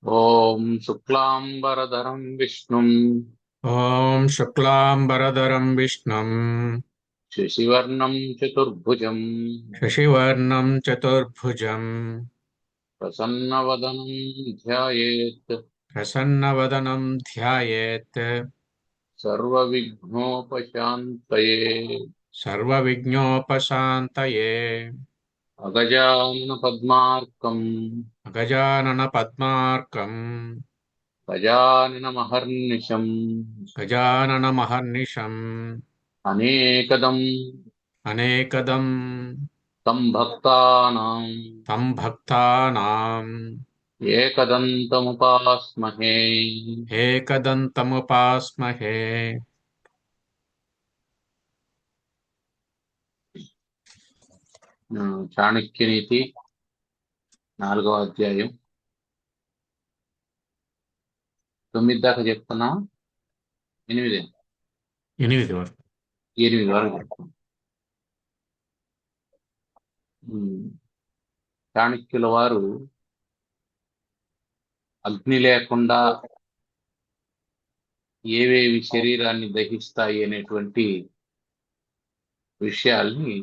ఓం శుక్లాంబరధరం విష్ణుం ఓం శుక్లాంబరధరం విష్ణుం శశివర్ణం చతుర్భుజం శశివర్ణం చతుర్భుజం ప్రసన్నవదనం ధ్యాయేత్ ప్రసన్నవదనం ధ్యాయేత్ సర్వవిఘ్నోపశాంతయే. సర్వవిఘ్నోపశాంతయే. అగజానన పద్మార్కం గజానన పద్మార్కం గజానన మహర్నిశం గజానన మహర్నిశం అనేకదం అనేకదం తం భక్తానాం తం భక్తానాం ఏకదంతముపాస్మహే. ఏకదంతముపాస్మహే. చాణక్యనీతి 4వ అధ్యాయం 9 దాకా చెప్తున్నా. 8 ఎనిమిది వరకు 8 వరకు చెప్తాం. చాణక్యుల వారు అగ్ని లేకుండా ఏవేవి శరీరాన్ని దహిస్తాయి అనేటువంటి విషయాల్ని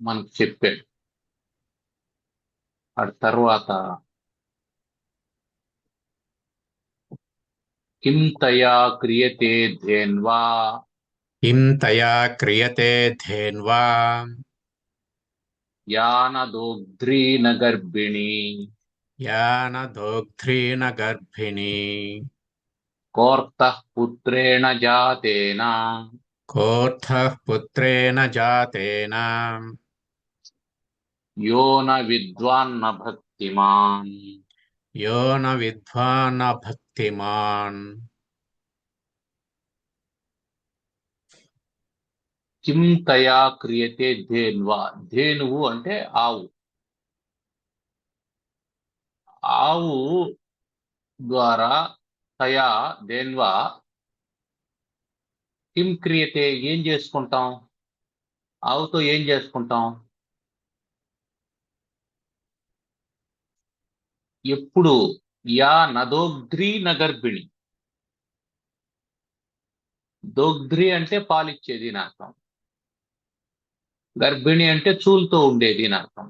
మనకు చెప్పాడు. ఆ తర్వాత కిం తయా క్రియతే ధేన్వా కిం తయా క్రియతే ధేన్వా యానదోగ్ధ్రీన గర్భిణీ యాన దోగ్ధ్రీన గర్భిణీ కోర్తః పుత్రేణ జాతేన కోర్థః పుత్రేణ జాతేన యో న విద్వాన్న భక్తిమాన్. యో న విద్వాన్న భక్తిమాన్. కిం తయా క్రియతే ధేన్వా. ధేనువు అంటే ఆవు. ఆవు ద్వారా తయా దేన్వా కిం క్రియతే ఏం చేసుకుంటాం, ఆవుతో ఏం చేసుకుంటాం. ఎప్పుడు యా నదోగ్ధ్రీ నగర్భిణి. దోగ్ధ్రి అంటే పాలిచ్చేది అని అర్థం. గర్భిణి అంటే చూలుతో ఉండేది అని అర్థం.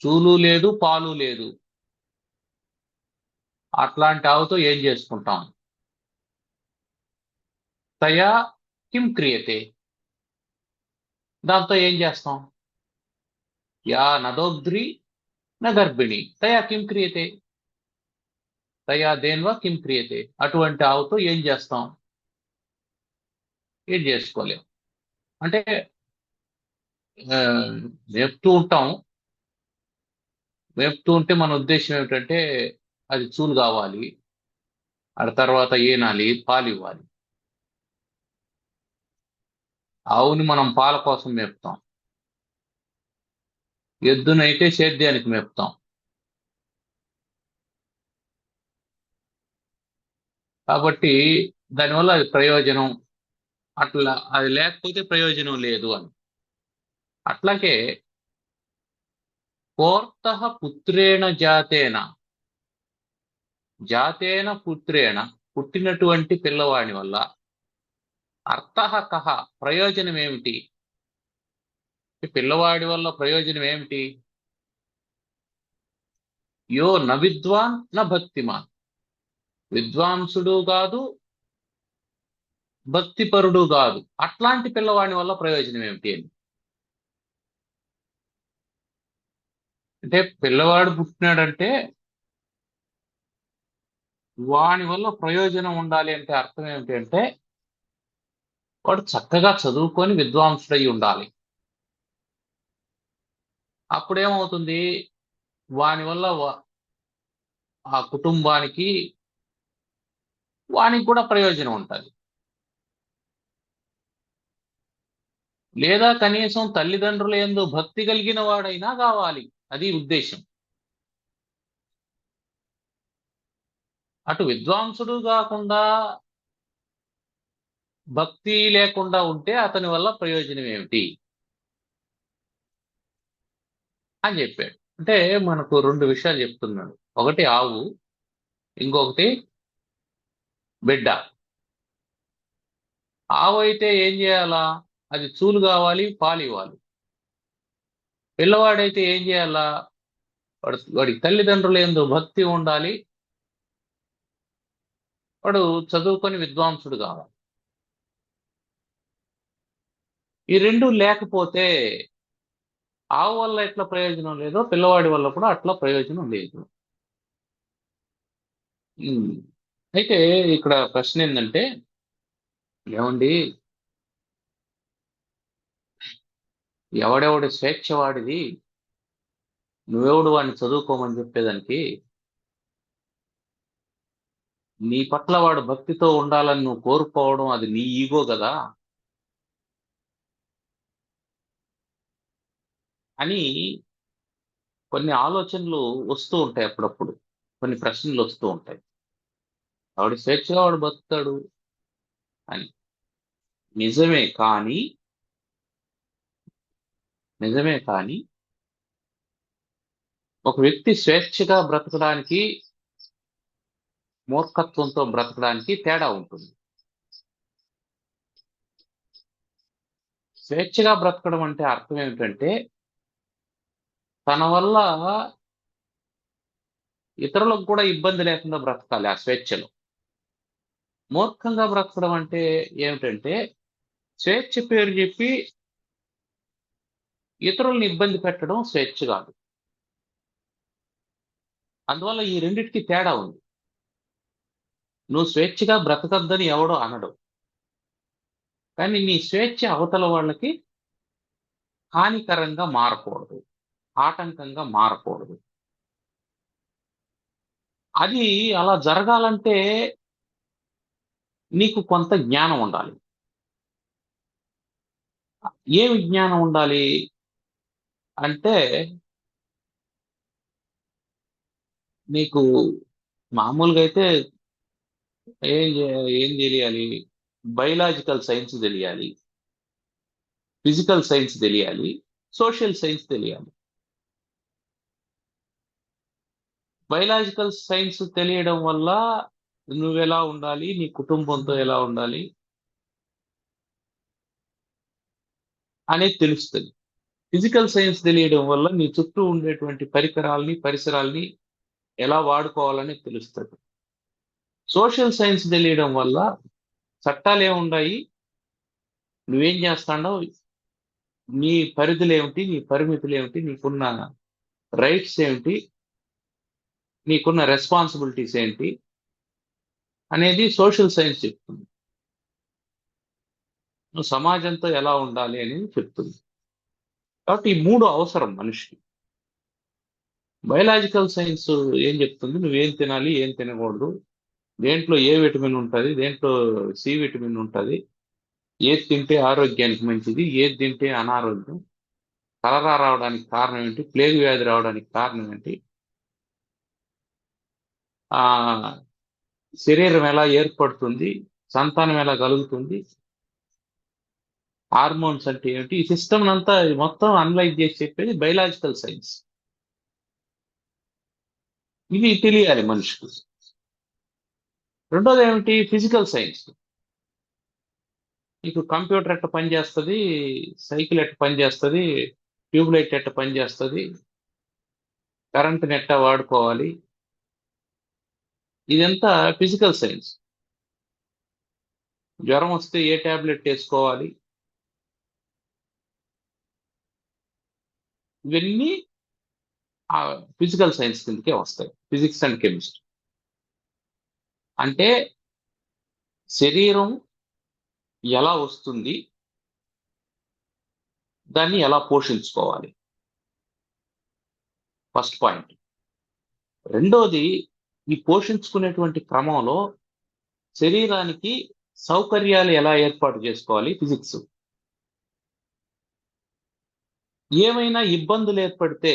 చూలు లేదు పాలు లేదు, అట్లాంటి ఆవుతో ఏం చేసుకుంటాం. తయా కిం క్రియతే, దాంతో ఏం చేస్తాం. యా నదోగ్ధ్రి న గర్భిణి తయా కిం క్రియతే, తయా దేన్వా కిం క్రియతే. అటువంటి ఆవుతో ఏం చేస్తాం, ఏం చేసుకోలేం. అంటే మేపుతూ ఉంటాం. మేపుతూ ఉంటే మన ఉద్దేశం ఏమిటంటే అది చూలు కావాలి, ఆ తర్వాత ఈనాలి, పాలు ఇవ్వాలి. ఆవుని మనం పాల కోసం మేపుతాం, ఎద్దునైతే సేద్యానికి మేపుతాం. కాబట్టి దానివల్ల అది ప్రయోజనం, అట్లా అది లేకపోతే ప్రయోజనం లేదు అని. అట్లాగే కోర్తః పుత్రేణ జాతేన, జాతేన పుత్రేణ పుట్టినటువంటి పిల్లవాడి వల్ల అర్థః కః ప్రయోజనం ఏమిటి, ఈ పిల్లవాడి వల్ల ప్రయోజనం ఏమిటి. యో న విద్వాన్ న భక్తిమాన్. విద్వాంసుడు కాదు, భక్తిపరుడు కాదు, అట్లాంటి పిల్లవాడి వల్ల ప్రయోజనం ఏమిటి అని. అంటే పిల్లవాడు పుట్టినాడంటే వాని వల్ల ప్రయోజనం ఉండాలి అంటే అర్థం ఏమిటి అంటే వాడు చక్కగా చదువుకొని విద్వాంసుడై ఉండాలి. అప్పుడేమవుతుంది, వాని వల్ల ఆ కుటుంబానికి వానికి కూడా ప్రయోజనం ఉంటుంది. లేదా కనీసం తల్లిదండ్రుల యందు భక్తి కలిగిన వాడైనా కావాలి, అది ఉద్దేశం. అటు విద్వాంసుడు కాకుండా భక్తి లేకుండా ఉంటే అతని వల్ల ప్రయోజనం ఏమిటి అని చెప్పాడు. అంటే మనకు రెండు విషయాలు చెప్తున్నాడు. ఒకటి ఆవు, ఇంకొకటి బిడ్డ. ఆవు అయితే ఏం చేయాలా? అది చూలు కావాలి, పాలు ఇవ్వాలి. పిల్లవాడైతే ఏం చేయాలా? వాడికి తల్లిదండ్రులు ఎందు భక్తి ఉండాలి, వాడు చదువుకొని విద్వాంసుడు కావాలి. ఈ రెండు లేకపోతే ఆవు వల్ల ఎట్లా ప్రయోజనం లేదో పిల్లవాడి వల్ల కూడా అట్లా ప్రయోజనం లేదు. ఉమ్. అయితే ఇక్కడ ప్రశ్న ఏంటంటే, ఏమండి, ఎవడెవడి స్వేచ్ఛ వాడిది, నువ్వెవడు వాడిని చదువుకోమని చెప్పేదానికి? నీ పట్ల వాడు భక్తితో ఉండాలని నువ్వు కోరుకోవడం అది నీ ఈగో కదా అని కొన్ని ఆలోచనలు వస్తూ ఉంటాయి అప్పుడప్పుడు, కొన్ని ప్రశ్నలు వస్తూ ఉంటాయి. వాడు స్వేచ్ఛగా వాడు బతుకుతాడు అని. నిజమే కానీ నిజమే కానీ ఒక వ్యక్తి స్వేచ్ఛగా బ్రతకడానికి, మూర్ఖత్వంతో బ్రతకడానికి తేడా ఉంటుంది. స్వేచ్ఛగా బ్రతకడం అంటే అర్థం ఏమిటంటే, తన వల్ల ఇతరులకు కూడా ఇబ్బంది లేకుండా బ్రతకాలి ఆ స్వేచ్ఛలో. మూర్ఖంగా బ్రతకడం అంటే ఏమిటంటే, స్వేచ్ఛ పేరు చెప్పి ఇతరుల్ని ఇబ్బంది పెట్టడం స్వేచ్ఛ కాదు. అందువల్ల ఈ రెండిటికి తేడా ఉంది. నువ్వు స్వేచ్ఛగా బ్రతకద్దని ఎవడో అనడు, కానీ నీ స్వేచ్ఛ అవతల వాళ్ళకి హానికరంగా మారకూడదు, ఆటంకంగా మారకూడదు. అది అలా జరగాలంటే నీకు కొంత జ్ఞానం ఉండాలి. ఏమి జ్ఞానం ఉండాలి అంటే, నీకు మామూలుగా అయితే ఏం తెలియాలి? బయలాజికల్ సైన్స్ తెలియాలి, ఫిజికల్ సైన్స్ తెలియాలి, సోషల్ సైన్స్ తెలియాలి. బయలాజికల్ సైన్స్ తెలియడం వల్ల నువ్వెలా ఉండాలి, నీ కుటుంబంతో ఎలా ఉండాలి అనేది తెలుస్తుంది. ఫిజికల్ సైన్స్ తెలియడం వల్ల నీ చుట్టూ ఉండేటువంటి పరిసరాల్ని ఎలా వాడుకోవాలని తెలుస్తుంది. సోషల్ సైన్స్ తెలియడం వల్ల చట్టాలు ఏముండాయి, నువ్వేం చేస్తాడో, నీ పరిధులు ఏమిటి, నీ పరిమితులు ఏమిటి, నీకున్న రైట్స్ ఏమిటి, నీకున్న రెస్పాన్సిబిలిటీస్ ఏంటి అనేది సోషల్ సైన్స్ చెప్తుంది. నువ్వు సమాజంతో ఎలా ఉండాలి అనేది చెప్తుంది. కాబట్టి ఈ మూడు అవసరం మనిషికి. బయలాజికల్ సైన్స్ ఏం చెప్తుంది? నువ్వేం తినాలి, ఏం తినకూడదు, దేంట్లో ఏ విటమిన్ ఉంటుంది, దేంట్లో సి విటమిన్ ఉంటుంది, ఏది తింటే ఆరోగ్యానికి మంచిది, ఏది తింటే అనారోగ్యం, కలరా రావడానికి కారణం ఏంటి, ప్లేగు వ్యాధి రావడానికి కారణం ఏంటి, ఆ శరీరం ఎలా ఏర్పడుతుంది, సంతానం ఎలా కలుగుతుంది, హార్మోన్స్ అంటే ఏమిటి, ఈ సిస్టమ్ అంతా మొత్తం అనలైజ్ చేసి చెప్పేది బయలాజికల్ సైన్స్. ఇది తెలియాలి మనిషికి. రెండోది ఏమిటి? Physical science. నీకు కంప్యూటర్ ఎట్ట పనిచేస్తుంది, సైకిల్ ఎట్ట పనిచేస్తుంది, ట్యూబ్ లైట్ ఎట్ట పనిచేస్తుంది, కరెంట్ని ఎట్ట వాడుకోవాలి, ఇదంతా ఫిజికల్ సైన్స్. జ్వరం వస్తే ఏ ట్యాబ్లెట్ వేసుకోవాలి, ఇవన్నీ ఆ ఫిజికల్ సైన్స్ కిందకే వస్తాయి, ఫిజిక్స్ అండ్ కెమిస్ట్రీ. అంటే శరీరం ఎలా వస్తుంది, దాన్ని ఎలా పోషించుకోవాలి, ఫస్ట్ పాయింట్. రెండోది, ఈ పోషించుకునేటువంటి క్రమంలో శరీరానికి సౌకర్యాలు ఎలా ఏర్పాటు చేసుకోవాలి, ఫిజిక్స్. ఏమైనా ఇబ్బందులు ఏర్పడితే,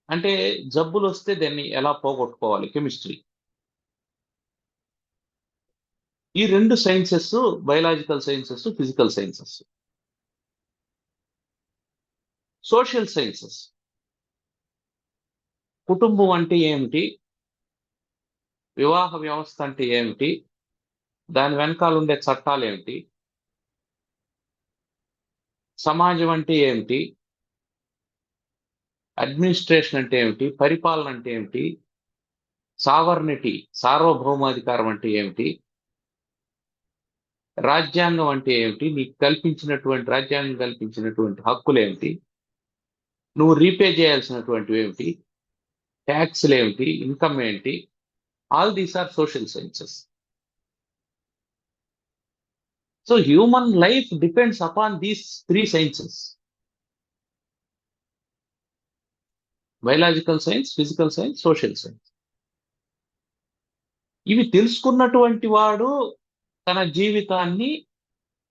అంటే జబ్బులు వస్తే దాన్ని ఎలా పోగొట్టుకోవాలి, కెమిస్ట్రీ. ఈ రెండు sciences, biological sciences, physical sciences. Social sciences. కుటుంబం అంటే ఏమిటి, వివాహ వ్యవస్థ అంటే ఏమిటి, దాని వెనకాల ఉండే చట్టాలు ఏమిటి, సమాజం అంటే ఏమిటి, అడ్మినిస్ట్రేషన్ అంటే ఏమిటి, పరిపాలన అంటే ఏమిటి, సావర్నిటీ సార్వభౌమాధికారం అంటే ఏమిటి, రాజ్యాంగం అంటే ఏమిటి, నీకు రాజ్యాంగం కల్పించినటువంటి హక్కులు ఏమిటి, నువ్వు రీపే చేయాల్సినటువంటివి ఏమిటి, ట్యాక్స్లు ఏమిటి, ఇన్కమ్ ఏంటి, all these are social sciences. So human life depends upon these three sciences: biological science, physical science, social science. ఇవి తెలుసుకున్నటువంటి వాడు తన జీవితాన్ని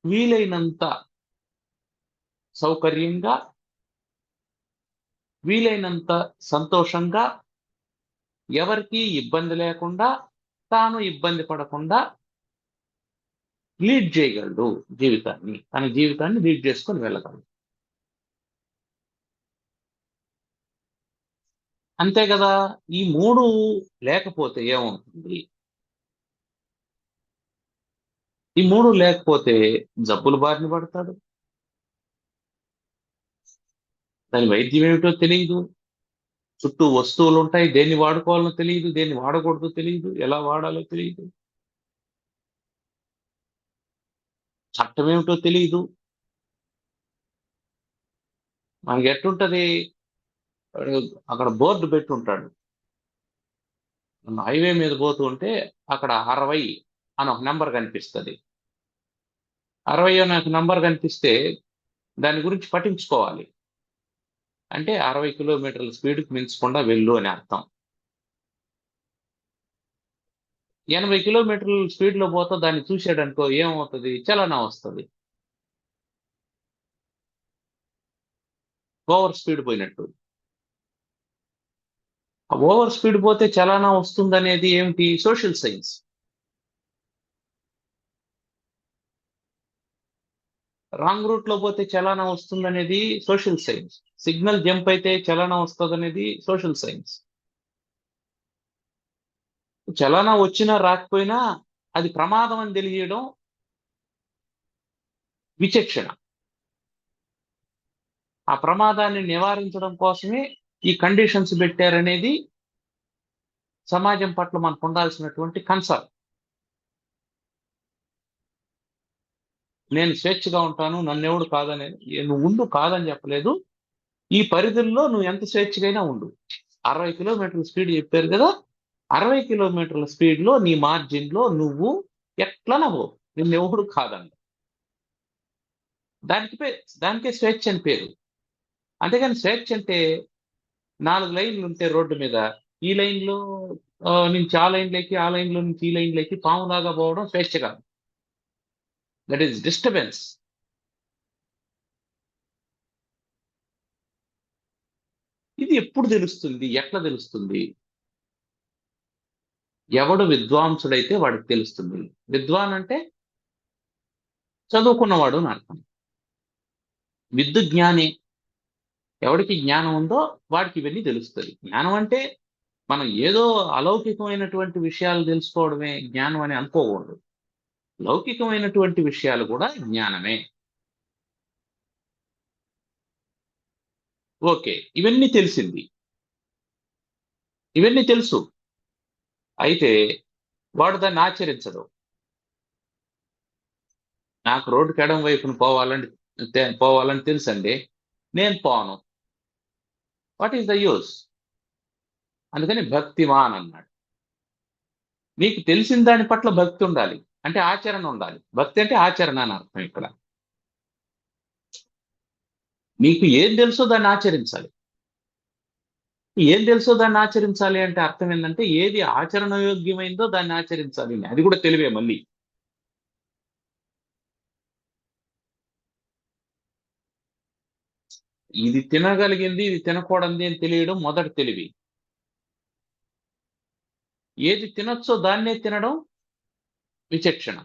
వీలైనంత సౌకర్యంగా, వీలైనంత సంతోషంగా, ఎవరికి ఇబ్బంది లేకుండా, తాను ఇబ్బంది పడకుండా లీడ్ చేయగలడు జీవితాన్ని. తన జీవితాన్ని లీడ్ చేసుకొని వెళ్ళగలడు. అంతే కదా. ఈ మూడు లేకపోతే ఏమవుతుంది? ఈ మూడు లేకపోతే జబ్బులు బారిన పడతాడు, దాని వైద్యం ఏమిటో తెలియదు, చుట్టూ వస్తువులు ఉంటాయి, దేన్ని వాడుకోవాలో తెలియదు, దేన్ని వాడకూడదో తెలియదు, ఎలా వాడాలో తెలియదు, చట్టం ఏమిటో తెలియదు. మనకి ఎట్టుంటది, అక్కడ బోర్డు పెట్టి ఉంటాడు, హైవే మీద పోతూ ఉంటే అక్కడ 60 అని ఒక నెంబర్ కనిపిస్తుంది. 60 అనే ఒక నెంబర్ కనిపిస్తే దాని గురించి పట్టించుకోవాలి. అంటే 60 కిలోమీటర్ల స్పీడ్కి మించకుండా వెళ్ళు అని అర్థం. 80 కిలోమీటర్ల స్పీడ్లో పోతా దాన్ని చూసాడనుకో, ఏమవుతుంది? చలనం వస్తుంది, ఓవర్ స్పీడ్ పోయినట్టు. ఓవర్ స్పీడ్ పోతే చలనం వస్తుందనేది ఏమిటి? Social science. రాంగ్ రూట్ లో పోతే చలనం వస్తుందనేది సోషల్ సైన్స్. సిగ్నల్ జంప్ అయితే చలనం వస్తుందనేది సోషల్ సైన్స్. చలనం వచ్చినా రాకపోయినా అది ప్రమాదం అని తెలియడం విచక్షణ. ఆ ప్రమాదాన్ని నివారించడం కోసమే ఈ కండిషన్స్ పెట్టారనేది సమాజం పట్ల మనకు ఉండాల్సినటువంటి కన్సర్న్. నేను స్వేచ్ఛగా ఉంటాను, నన్నెవడు కాదని, నువ్వు ఉండు, కాదని చెప్పలేదు. ఈ పరిధుల్లో నువ్వు ఎంత స్వేచ్ఛగైనా ఉండు. 60 కిలోమీటర్ల స్పీడ్ చెప్పారు కదా, 60 కిలోమీటర్ల స్పీడ్లో నీ మార్జిన్లో నువ్వు ఎట్లా నవ్వు, నిన్నెవడు కాదండి. దానికే స్వేచ్ఛ అని పేరు. అంతేగాని స్వేచ్ఛ అంటే 4 లైన్లు ఉంటే రోడ్డు మీద, ఈ లైన్లో నుంచి ఆ లైన్లోకి, ఆ లైన్లో నుంచి ఈ లైన్లోకి పాములాగా పోవడం స్వేచ్ఛ కాదు. That is disturbance. ఇది ఎప్పుడు తెలుస్తుంది, ఎట్లా తెలుస్తుంది? ఎవడు విద్వాంసుడైతే వాడికి తెలుస్తుంది. విద్వాన్ అంటే చదువుకున్నవాడు అని అర్థం. విద్దు జ్ఞాని. ఎవడికి జ్ఞానం ఉందో వాడికి ఇవన్నీ తెలుస్తుంది. జ్ఞానం అంటే మనం ఏదో అలౌకికమైనటువంటి విషయాలు తెలుసుకోవడమే జ్ఞానం అని అనుకోకూడదు. లౌకికమైనటువంటి విషయాలు కూడా జ్ఞానమే. ఓకే, ఇవన్నీ తెలిసింది, ఇవన్నీ తెలుసు. అయితే వాడు దాన్ని ఆచరించడు. నాకు రోడ్డుకి ఎడం వైపున పోవాలని తెలుసండి, నేను పోను. What is the use? అందుకని భక్తిమాన్ అన్నాడు. నీకు తెలిసిన దాని పట్ల భక్తి ఉండాలి, అంటే ఆచరణ ఉండాలి. భక్తి అంటే ఆచరణ అని అర్థం. ఇక్కడ నీకు ఏం తెలుసో దాన్ని ఆచరించాలి. ఏం తెలుసో దాన్ని ఆచరించాలి అంటే అర్థం ఏంటంటే ఏది ఆచరణయోగ్యమైందో దాన్ని ఆచరించాలి. అది కూడా తెలివే మళ్ళీ. ఇది తినగలిగింది, ఇది తినకూడదు అని తెలియడం మొదటి తెలివి. ఏది తినొచ్చో దాన్నే తినడం విచక్షణ.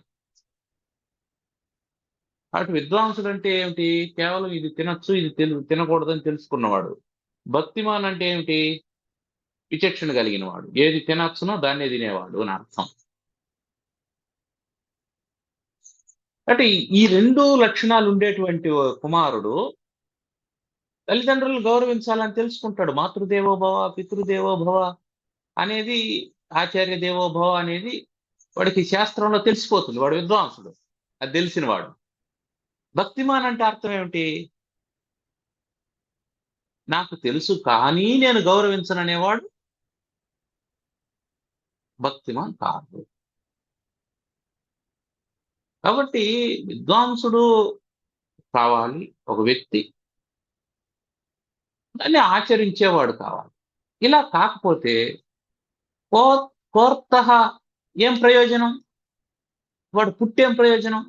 అటు విద్వాంసుడు అంటే ఏమిటి? కేవలం ఇది తినొచ్చు, ఇది తినకూడదని తెలుసుకున్నవాడు. భక్తిమాన్ అంటే ఏమిటి? విచక్షణ కలిగిన వాడు. ఏది తినొచ్చునో దాన్నే తినేవాడు అని అర్థం. అంటే ఈ రెండు లక్షణాలు ఉండేటువంటి ఓ కుమారుడు తల్లిదండ్రులను గౌరవించాలని తెలుసుకుంటాడు. మాతృదేవోభవ, పితృదేవోభవ అనేది, ఆచార్య దేవోభవ అనేది వాడికి శాస్త్రంలో తెలిసిపోతుంది. వాడు విద్వాంసుడు, అది తెలిసిన వాడు. భక్తిమాన్ అంటే అర్థం ఏమిటి? నాకు తెలుసు కానీ నేను గౌరవించననేవాడు భక్తిమాన్ కాదు. కాబట్టి విద్వాంసుడు కావాలి ఒక వ్యక్తి, దాన్ని ఆచరించేవాడు కావాలి. ఇలా కాకపోతే కో కోర్తః ఏం ప్రయోజనం? వాడు పుట్టేం ప్రయోజనం?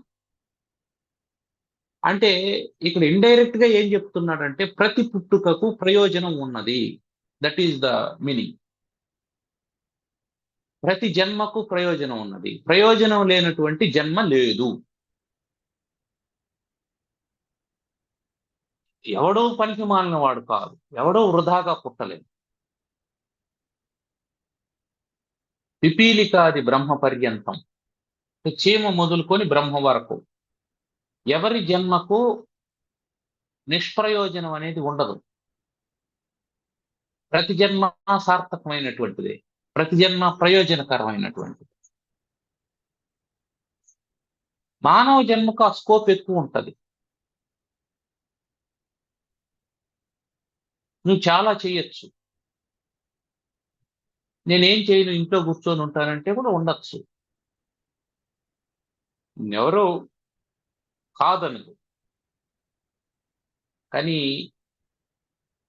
అంటే ఇక్కడ ఇండైరెక్ట్ గా ఏం చెప్తున్నాడంటే ప్రతి పుట్టుకకు ప్రయోజనం ఉన్నది. That is the meaning. ప్రతి జన్మకు ప్రయోజనం ఉన్నది. ప్రయోజనం లేనటువంటి జన్మ లేదు. ఎవడో పనికి మాలిన వాడు కాదు, ఎవడో వృధాగా పుట్టలేదు. పిపీలికాది బ్రహ్మ పర్యంతం, చీమ మొదలుకొని బ్రహ్మ వరకు ఎవరి జన్మకు నిష్ప్రయోజనం అనేది ఉండదు. ప్రతి జన్మ సార్థకమైనటువంటిది, ప్రతి జన్మ ప్రయోజనకరమైనటువంటిది. మానవ జన్మకు ఆ స్కోప్ ఎక్కువ ఉంటుంది. నువ్వు చాలా చేయొచ్చు. నేనేం చేయను, ఇంట్లో కూర్చొని ఉంటానంటే కూడా ఉండొచ్చు. ఎవరో కాదనదు. కానీ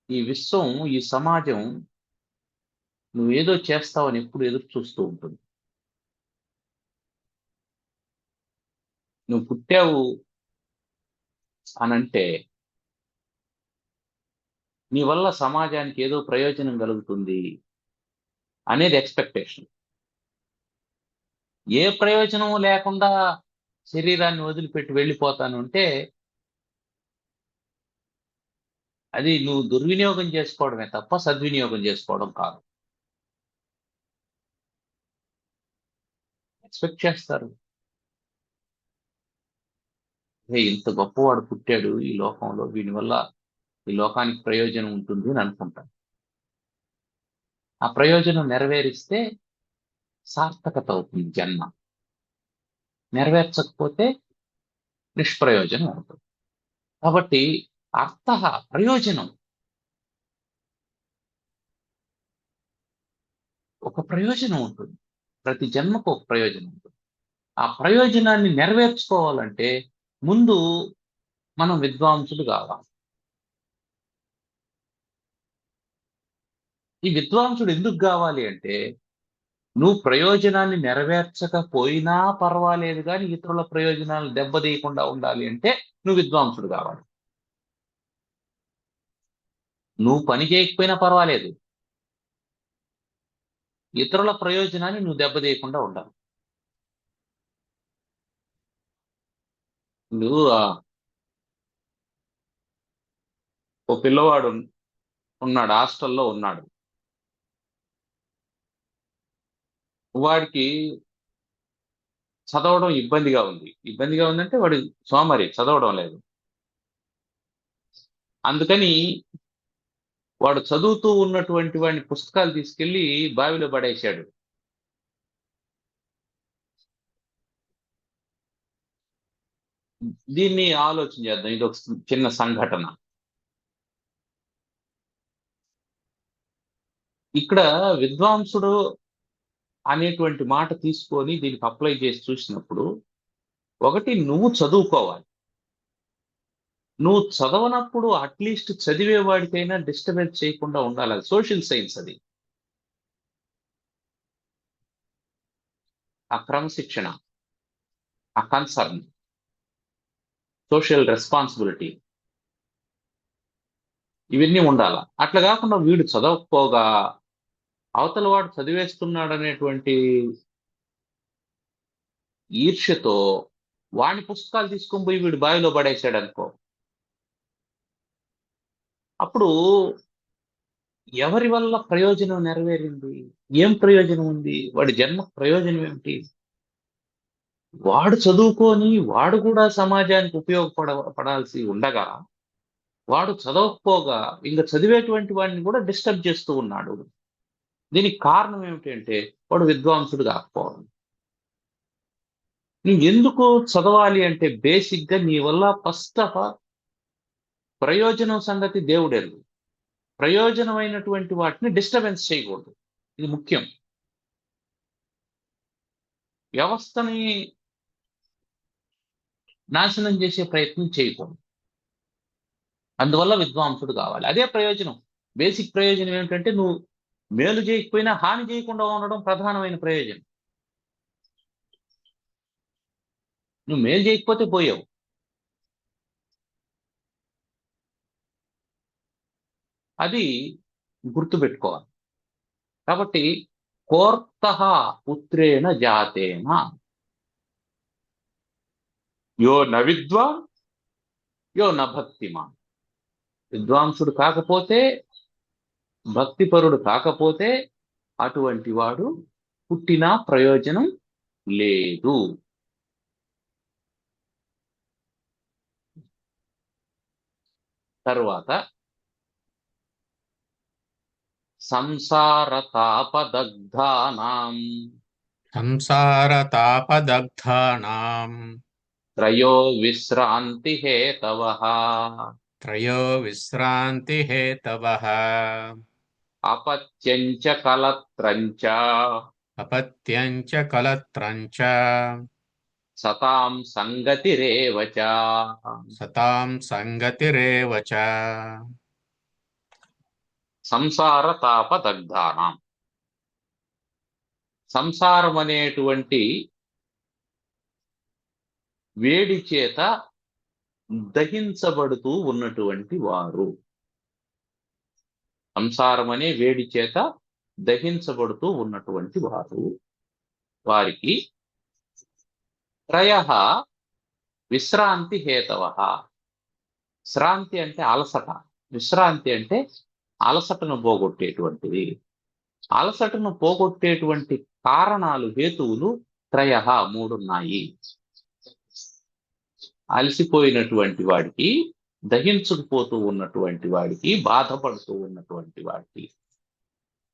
ఈ విశ్వం, ఈ సమాజం నువ్వేదో చేస్తావని ఎప్పుడు ఎదురు చూస్తూ ఉంటుంది. నువ్వు పుట్టావు అనంటే నీ వల్ల సమాజానికి ఏదో ప్రయోజనం కలుగుతుంది అనేది ఎక్స్పెక్టేషన్. ఏ ప్రయోజనం లేకుండా శరీరాన్ని వదిలిపెట్టి వెళ్ళిపోతాను అంటే అది నువ్వు దుర్వినియోగం చేసుకోవడమే తప్ప సద్వినియోగం చేసుకోవడం కాదు. ఎక్స్పెక్ట్ చేస్తారు, ఇంత గొప్పవాడు పుట్టాడు ఈ లోకంలో, వీని వల్ల ఈ లోకానికి ప్రయోజనం ఉంటుంది అని అనుకుంటాను. ఆ ప్రయోజనం నెరవేరిస్తే సార్థకత అవుతుంది జన్మ, నెరవేర్చకపోతే నిష్ప్రయోజనం అవుతుంది. కాబట్టి అర్థ, ప్రయోజనం, ఒక ప్రయోజనం ఉంటుంది. ప్రతి జన్మకు ఒక ప్రయోజనం ఉంటుంది. ఆ ప్రయోజనాన్ని నెరవేర్చుకోవాలంటే ముందు మనం విద్వాంసులు కావాలి. ఈ విద్వాంసుడు ఎందుకు కావాలి అంటే నువ్వు ప్రయోజనాన్ని నెరవేర్చకపోయినా పర్వాలేదు కానీ ఇతరుల ప్రయోజనాలు దెబ్బతీయకుండా ఉండాలి అంటే నువ్వు విద్వాంసుడు కావాలి. నువ్వు పని చేయకపోయినా పర్వాలేదు, ఇతరుల ప్రయోజనాన్ని నువ్వు దెబ్బతీయకుండా ఉండాలి. నువ్వు ఓ పిల్లవాడు ఉన్నాడు, హాస్టల్లో ఉన్నాడు. వాడికి చదవడం ఇబ్బందిగా ఉంది. ఇబ్బందిగా ఉందంటే వాడు సోమరి, చదవడం లేదు. అందుకని వాడు చదువుతూ ఉన్నటువంటి వాడిని పుస్తకాలు తీసుకెళ్లి బావిలో పడేశాడు. దీన్ని ఆలోచన చేద్దాం. ఇది ఒక చిన్న సంఘటన. ఇక్కడ విద్వాంసుడు అనేటువంటి మాట తీసుకొని దీనికి అప్లై చేసి చూసినప్పుడు, ఒకటి నువ్వు చదువుకోవాలి. నువ్వు చదవనప్పుడు అట్లీస్ట్ చదివేవాడికైనా డిస్టర్బెన్స్ చేయకుండా ఉండాలి. అది సోషల్ సైన్స్. అది ఆ క్రమశిక్షణ, ఆ కన్సర్న్, సోషల్ రెస్పాన్సిబిలిటీ, ఇవన్నీ ఉండాలి. అట్లా కాకుండా వీడు చదవకపోగా అవతల వాడు చదివేస్తున్నాడు అనేటువంటి ఈర్ష్యతో వాని పుస్తకాలు తీసుకొని పోయి వీడు బావిలో పడేసాడు అనుకో, అప్పుడు ఎవరి వల్ల ప్రయోజనం నెరవేరింది? ఏం ప్రయోజనం ఉంది? వాడి జన్మ ప్రయోజనం ఏమిటి? వాడు చదువుకొని వాడు కూడా సమాజానికి పడాల్సి ఉండగా వాడు చదవకపోగా ఇంకా చదివేటువంటి వాడిని కూడా డిస్టర్బ్ చేస్తూ ఉన్నాడు. దీనికి కారణం ఏమిటంటే వాడు విద్వాంసుడు కాకపోవడం. నువ్వు ఎందుకు చదవాలి అంటే బేసిక్ గా నీ వల్ల ఫస్ట్ ఆఫ్ ఆల్ ప్రయోజనం సంగతి దేవుడెరుగు. ప్రయోజనమైనటువంటి వాటిని డిస్టర్బెన్స్ చేయకూడదు, ఇది ముఖ్యం. వ్యవస్థని నాశనం చేసే ప్రయత్నం చేయకూడదు. అందువల్ల విద్వాంసుడు కావాలి, అదే ప్రయోజనం. బేసిక్ ప్రయోజనం ఏమిటంటే నువ్వు మేలు చేయకపోయినా హాని చేయకుండా ఉండడం ప్రధానమైన ప్రయోజనం. నువ్వు మేలు చేయకపోతే పోయావు. అది గుర్తుపెట్టుకోవాలి. కాబట్టి కోర్తః పుత్రేణ జాతేన యో న విద్వాన్ యో న భక్తిమాన్. విద్వాంసుడు కాకపోతే, భక్తిపరుడు కాకపోతే అటువంటి వాడు పుట్టిన ప్రయోజనం లేదు. తరువాత సంసారతాపదగ్ధానాం సంసారతాపదగ్ధానాం త్రయో విశ్రాంతి హేతవః త్రయో విశ్రాంతిహేతవః అపత్యం చ కలత్రం చ అపత్యం చ కలత్రం చ సతాం సంగతిరేవ చ. సతాం సంగతిరేవ చ. సంసారతాపదగ్ధానాం, సంసారం అనేటువంటి వేడి చేత దహించబడుతూ ఉన్నటువంటి వారు, సంసారం అనే వేడి చేత దహించబడుతూ ఉన్నటువంటి వారు, వారికి త్రయః విశ్రాంతి హేతవః. శ్రాంతి అంటే అలసట, విశ్రాంతి అంటే అలసటను పోగొట్టేటువంటిది. అలసటను పోగొట్టేటువంటి కారణాలు, హేతువులు త్రయః, మూడున్నాయి. అలసిపోయినటువంటి వాడికి, దహించుకుపోతూ ఉన్నటువంటి వాడికి, బాధపడుతూ ఉన్నటువంటి వాడికి,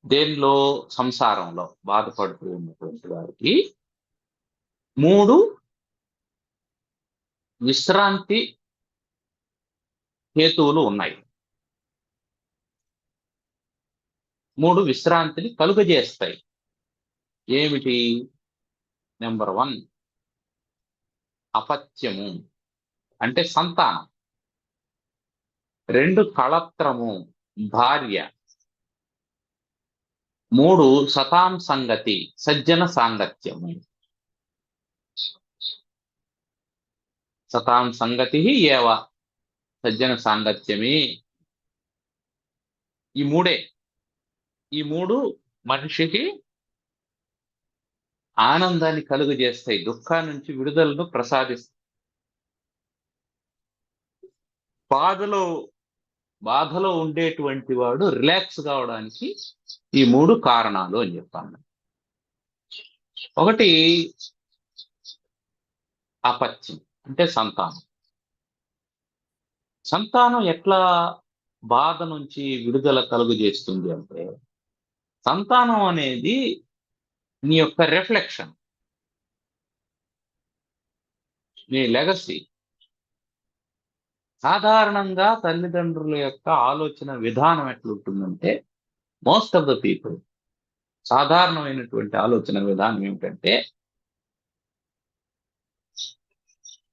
దేనిలో? సంసారంలో బాధపడుతూ ఉన్నటువంటి వాడికి మూడు విశ్రాంతి హేతువులు ఉన్నాయి. మూడు విశ్రాంతిని కలుగజేస్తాయి. ఏమిటి? నెంబర్ 1 అపత్యము అంటే సంతానం. 2 కళత్రము భార్య. 3 సతాం సంగతి సజ్జన సాంగత్యము. సతాం సంగతి ఏవ సజ్జన సాంగత్యమే. ఈ మూడు మనిషికి ఆనందాన్ని కలుగజేస్తాయి, దుఃఖాల నుంచి విడుదలను ప్రసాదిస్తాయి. బాధలో ఉండేటువంటి వాడు రిలాక్స్ కావడానికి ఈ 3 కారణాలు అని చెప్పాను. ఒకటి అపత్యం అంటే సంతానం. సంతానం ఎట్లా బాధ నుంచి విడుదల కలుగజేస్తుంది అంటే, సంతానం అనేది నీ యొక్క రిఫ్లెక్షన్, నీ లెగసీ. సాధారణంగా తల్లిదండ్రుల యొక్క ఆలోచన విధానం ఎట్లుంటుందంటే, మోస్ట్ ఆఫ్ ద పీపుల్ సాధారణమైనటువంటి ఆలోచన విధానం ఏమిటంటే,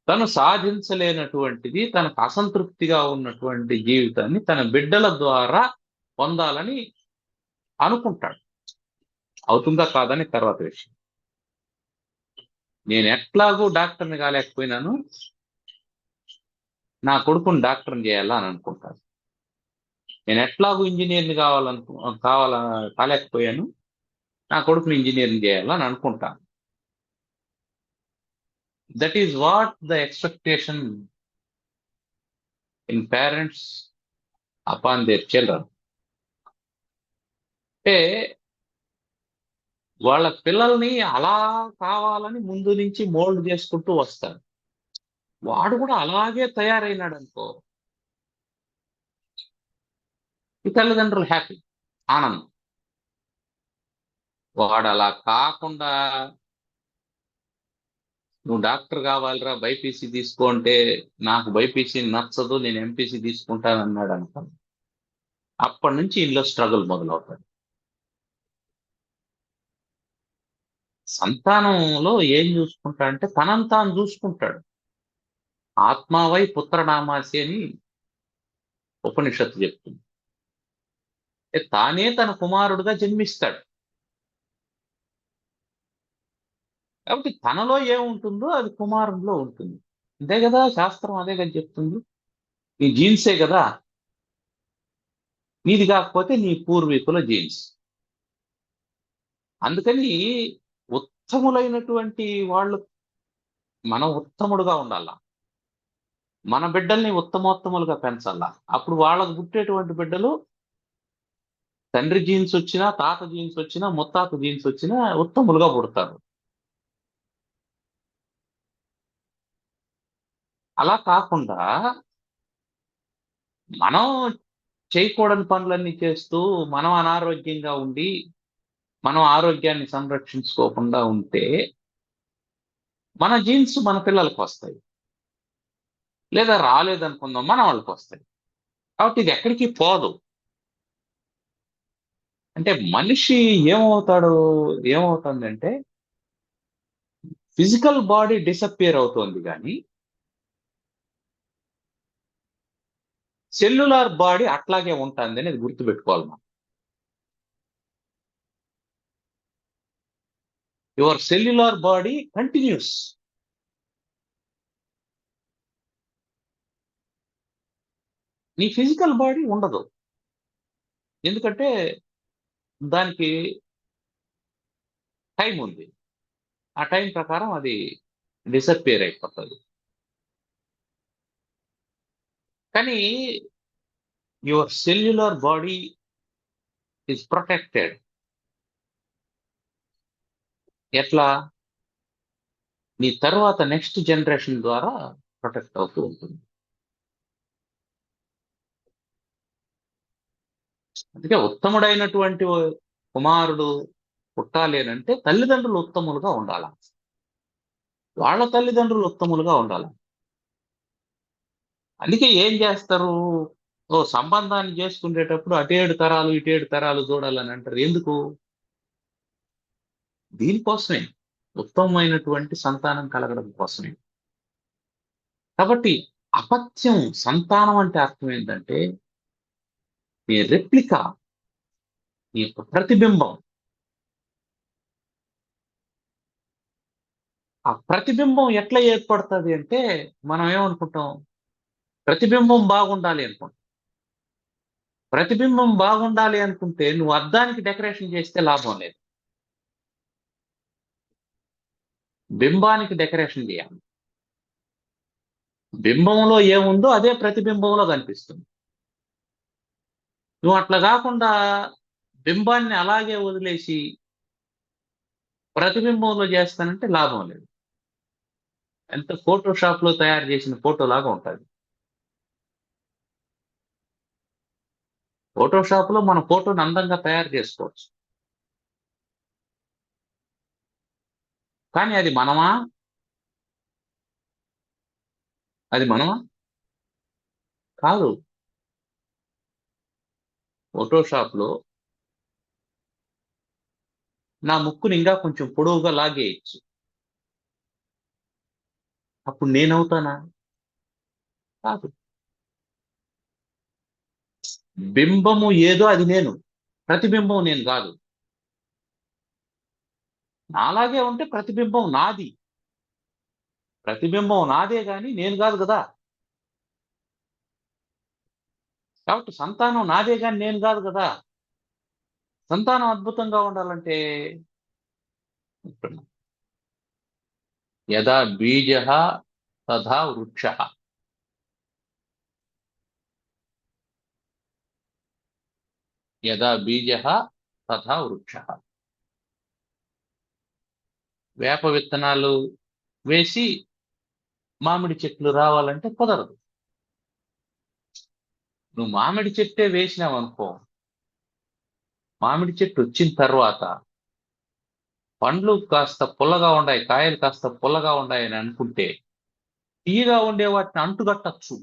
తను సాధించలేనటువంటిది, తనకు అసంతృప్తిగా ఉన్నటువంటి జీవితాన్ని తన బిడ్డల ద్వారా పొందాలని అనుకుంటాడు. అవుతుందా కాదని తర్వాత విషయం. నేను ఎట్లాగూ డాక్టర్ని కాలేకపోయినాను, నా కొడుకుని డాక్టర్ని చేయాలా అని అనుకుంటాను. నేను ఎట్లాగూ ఇంజనీర్ని కాలేకపోయాను, నా కొడుకుని ఇంజనీర్ని చేయాలా అని అనుకుంటాను. That is what the expectation in parents upon their children. అంటే వాళ్ళ పిల్లల్ని అలా కావాలని ముందు నుంచి మోల్డ్ చేసుకుంటూ వస్తారు. వాడు కూడా అలాగే తయారైనాడు అనుకో, ఈ తల్లిదండ్రులు హ్యాపీ, ఆనందం. వాడు అలా కాకుండా నువ్వు డాక్టర్ కావాలిరా బైపీసీ తీసుకో అంటే నాకు బైపీసీ నచ్చదు నేను ఎంపీసీ తీసుకుంటాను అన్నాడు అనుకో, అప్పటి నుంచి ఇంట్లో స్ట్రగుల్ మొదలవుతాడు. సంతానంలో ఏం చూసుకుంటాడంటే తనంతా తాను చూసుకుంటాడు. ఆత్మావై పుత్రనామాసి అని ఉపనిషత్తు చెప్తుంది. తానే తన కుమారుడుగా జన్మిస్తాడు. కాబట్టి తనలో ఏముంటుందో అది కుమారుడిలో ఉంటుంది. అంతే కదా, శాస్త్రం అదే కదా చెప్తుంది. నీ జీన్సే కదా, నీది కాకపోతే నీ పూర్వీకుల జీన్స్. అందుకని ఉత్తములైనటువంటి వాళ్ళు మనం ఉత్తముడుగా ఉండాలా, మన బిడ్డల్ని ఉత్తమోత్తములుగా పెంచాలా. అప్పుడు వాళ్ళకు పుట్టేటువంటి బిడ్డలు తండ్రి జీన్స్ వచ్చినా తాత జీన్స్ వచ్చినా ముత్తాత జీన్స్ వచ్చినా ఉత్తములుగా పుడతారు. అలా కాకుండా మనం చేయకూడని పనులన్నీ చేస్తూ మనం అనారోగ్యంగా ఉండి మనం ఆరోగ్యాన్ని సంరక్షించుకోకుండా ఉంటే మన జీన్స్ మన పిల్లలకు వస్తాయి, లేదా రాలేదనుకుందాం మన వాళ్ళకి వస్తాయి. కాబట్టి ఇది ఎక్కడికి పోదు. అంటే మనిషి ఏమవుతుందంటే ఫిజికల్ బాడీ డిసప్పియర్ అవుతోంది కానీ సెల్యులార్ బాడీ అట్లాగే ఉంటుంది అనేది గుర్తుపెట్టుకోవాలి మనం. Your cellular body continuous. నీ ఫిజికల్ బాడీ ఉండదు, ఎందుకంటే దానికి టైం ఉంది. ఆ టైం ప్రకారం అది డిసప్పియర్ అయిపోతుంది. కానీ your cellular body is protected. ఎట్లా? నీ తర్వాత నెక్స్ట్ జనరేషన్ ద్వారా ప్రొటెక్ట్ అవుతూ ఉంటుంది. అందుకే ఉత్తముడైనటువంటి కుమారుడు పుట్టాలి అని అంటే తల్లిదండ్రులు ఉత్తములుగా ఉండాల, వాళ్ళ తల్లిదండ్రులు ఉత్తములుగా ఉండాలి. అందుకే ఏం చేస్తారు, ఓ సంబంధాన్ని చేసుకునేటప్పుడు అటేడు తరాలు ఇటేడు తరాలు చూడాలని అంటారు. ఎందుకు? దీనికోసమే, ఉత్తమమైనటువంటి సంతానం కలగడం కోసమే. కాబట్టి అపత్యం సంతానం అంటే అర్థం ఏంటంటే నీ రెప్లికా, నీ యొక్క ప్రతిబింబం. ఆ ప్రతిబింబం ఎట్లా ఏర్పడుతుంది అంటే మనం ఏమనుకుంటాం, ప్రతిబింబం బాగుండాలి అనుకుంటాం. ప్రతిబింబం బాగుండాలి అనుకుంటే నువ్వు అద్దానికి డెకరేషన్ చేస్తే లాభం లేదు, బింబానికి డెకరేషన్ చేయాలి. బింబంలో ఏముందో అదే ప్రతిబింబంలో కనిపిస్తుంది. నువ్వు అట్లా కాకుండా బింబాన్ని అలాగే వదిలేసి ప్రతిబింబంలో చేస్తానంటే లాభం లేదు. ఎంత ఫోటోషాప్ లో తయారు చేసిన ఫోటో లాగా ఉంటుంది. ఫోటోషాప్ లో మన ఫోటోని అందంగా తయారు చేసుకోవచ్చు, కానీ అది మనమా? అది మనమా? కాదు. ఫోటోషాప్ లో నా ముక్కుని ఇంకా కొంచెం పొడవుగా లాగేయచ్చు, అప్పుడు నేనవుతానా? కాదు. బింబము ఏదో అది నేను, ప్రతిబింబం నేను కాదు. నాలాగే ఉంటే ప్రతిబింబం నాది, ప్రతిబింబం నాదే గాని నేను కాదు కదా. కాబట్టి సంతానం నాదే గాని నేను కాదు కదా. సంతానం అద్భుతంగా ఉండాలంటే యదా బీజ తథా వృక్ష. యదా బీజ తథా వృక్ష. వేప విత్తనాలు వేసి మామిడి చెట్లు రావాలంటే కుదరదు. నువ్వు మామిడి చెట్టే వేసినావు అనుకో, మామిడి చెట్టు వచ్చిన తర్వాత పండ్లు కాస్త పుల్లగా ఉన్నాయి, కాయలు కాస్త పుల్లగా ఉన్నాయి అని అనుకుంటే తీయగా ఉండే వాటిని అంటుగట్టచ్చు.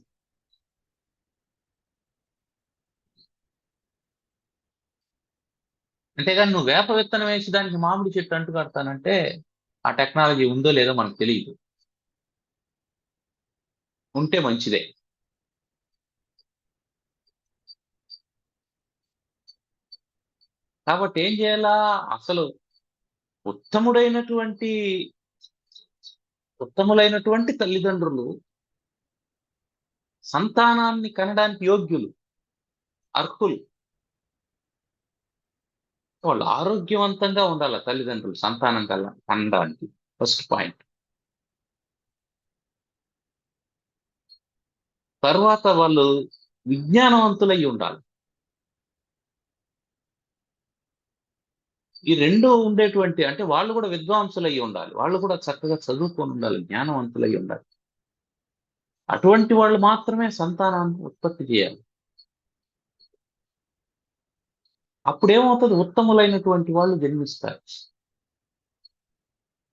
అంతేగాని నువ్వు వేప విత్తనం వేసి దానికి మామిడి చెట్టు అంటుకడతానంటే ఆ టెక్నాలజీ ఉందో లేదో మనకు తెలియదు. ఉంటే మంచిదే. కాబట్టి ఏం చేయాలా? అసలు ఉత్తముడైనటువంటి ఉత్తములైనటువంటి తల్లిదండ్రులు సంతానాన్ని కనడానికి యోగ్యులు, అర్హులు. వాళ్ళు ఆరోగ్యవంతంగా ఉండాలి తల్లిదండ్రులు సంతానం కనడానికి. First point. తర్వాత వాళ్ళు విజ్ఞానవంతులై ఉండాలి. ఈ రెండు ఉండేటువంటి, అంటే వాళ్ళు కూడా విద్వాంసులై ఉండాలి, వాళ్ళు కూడా చక్కగా చదువుకొని ఉండాలి, జ్ఞానవంతులై ఉండాలి. అటువంటి వాళ్ళు మాత్రమే సంతానాన్ని ఉత్పత్తి చేయాలి. అప్పుడేమవుతుంది? ఉత్తములైనటువంటి వాళ్ళు జన్మిస్తారు,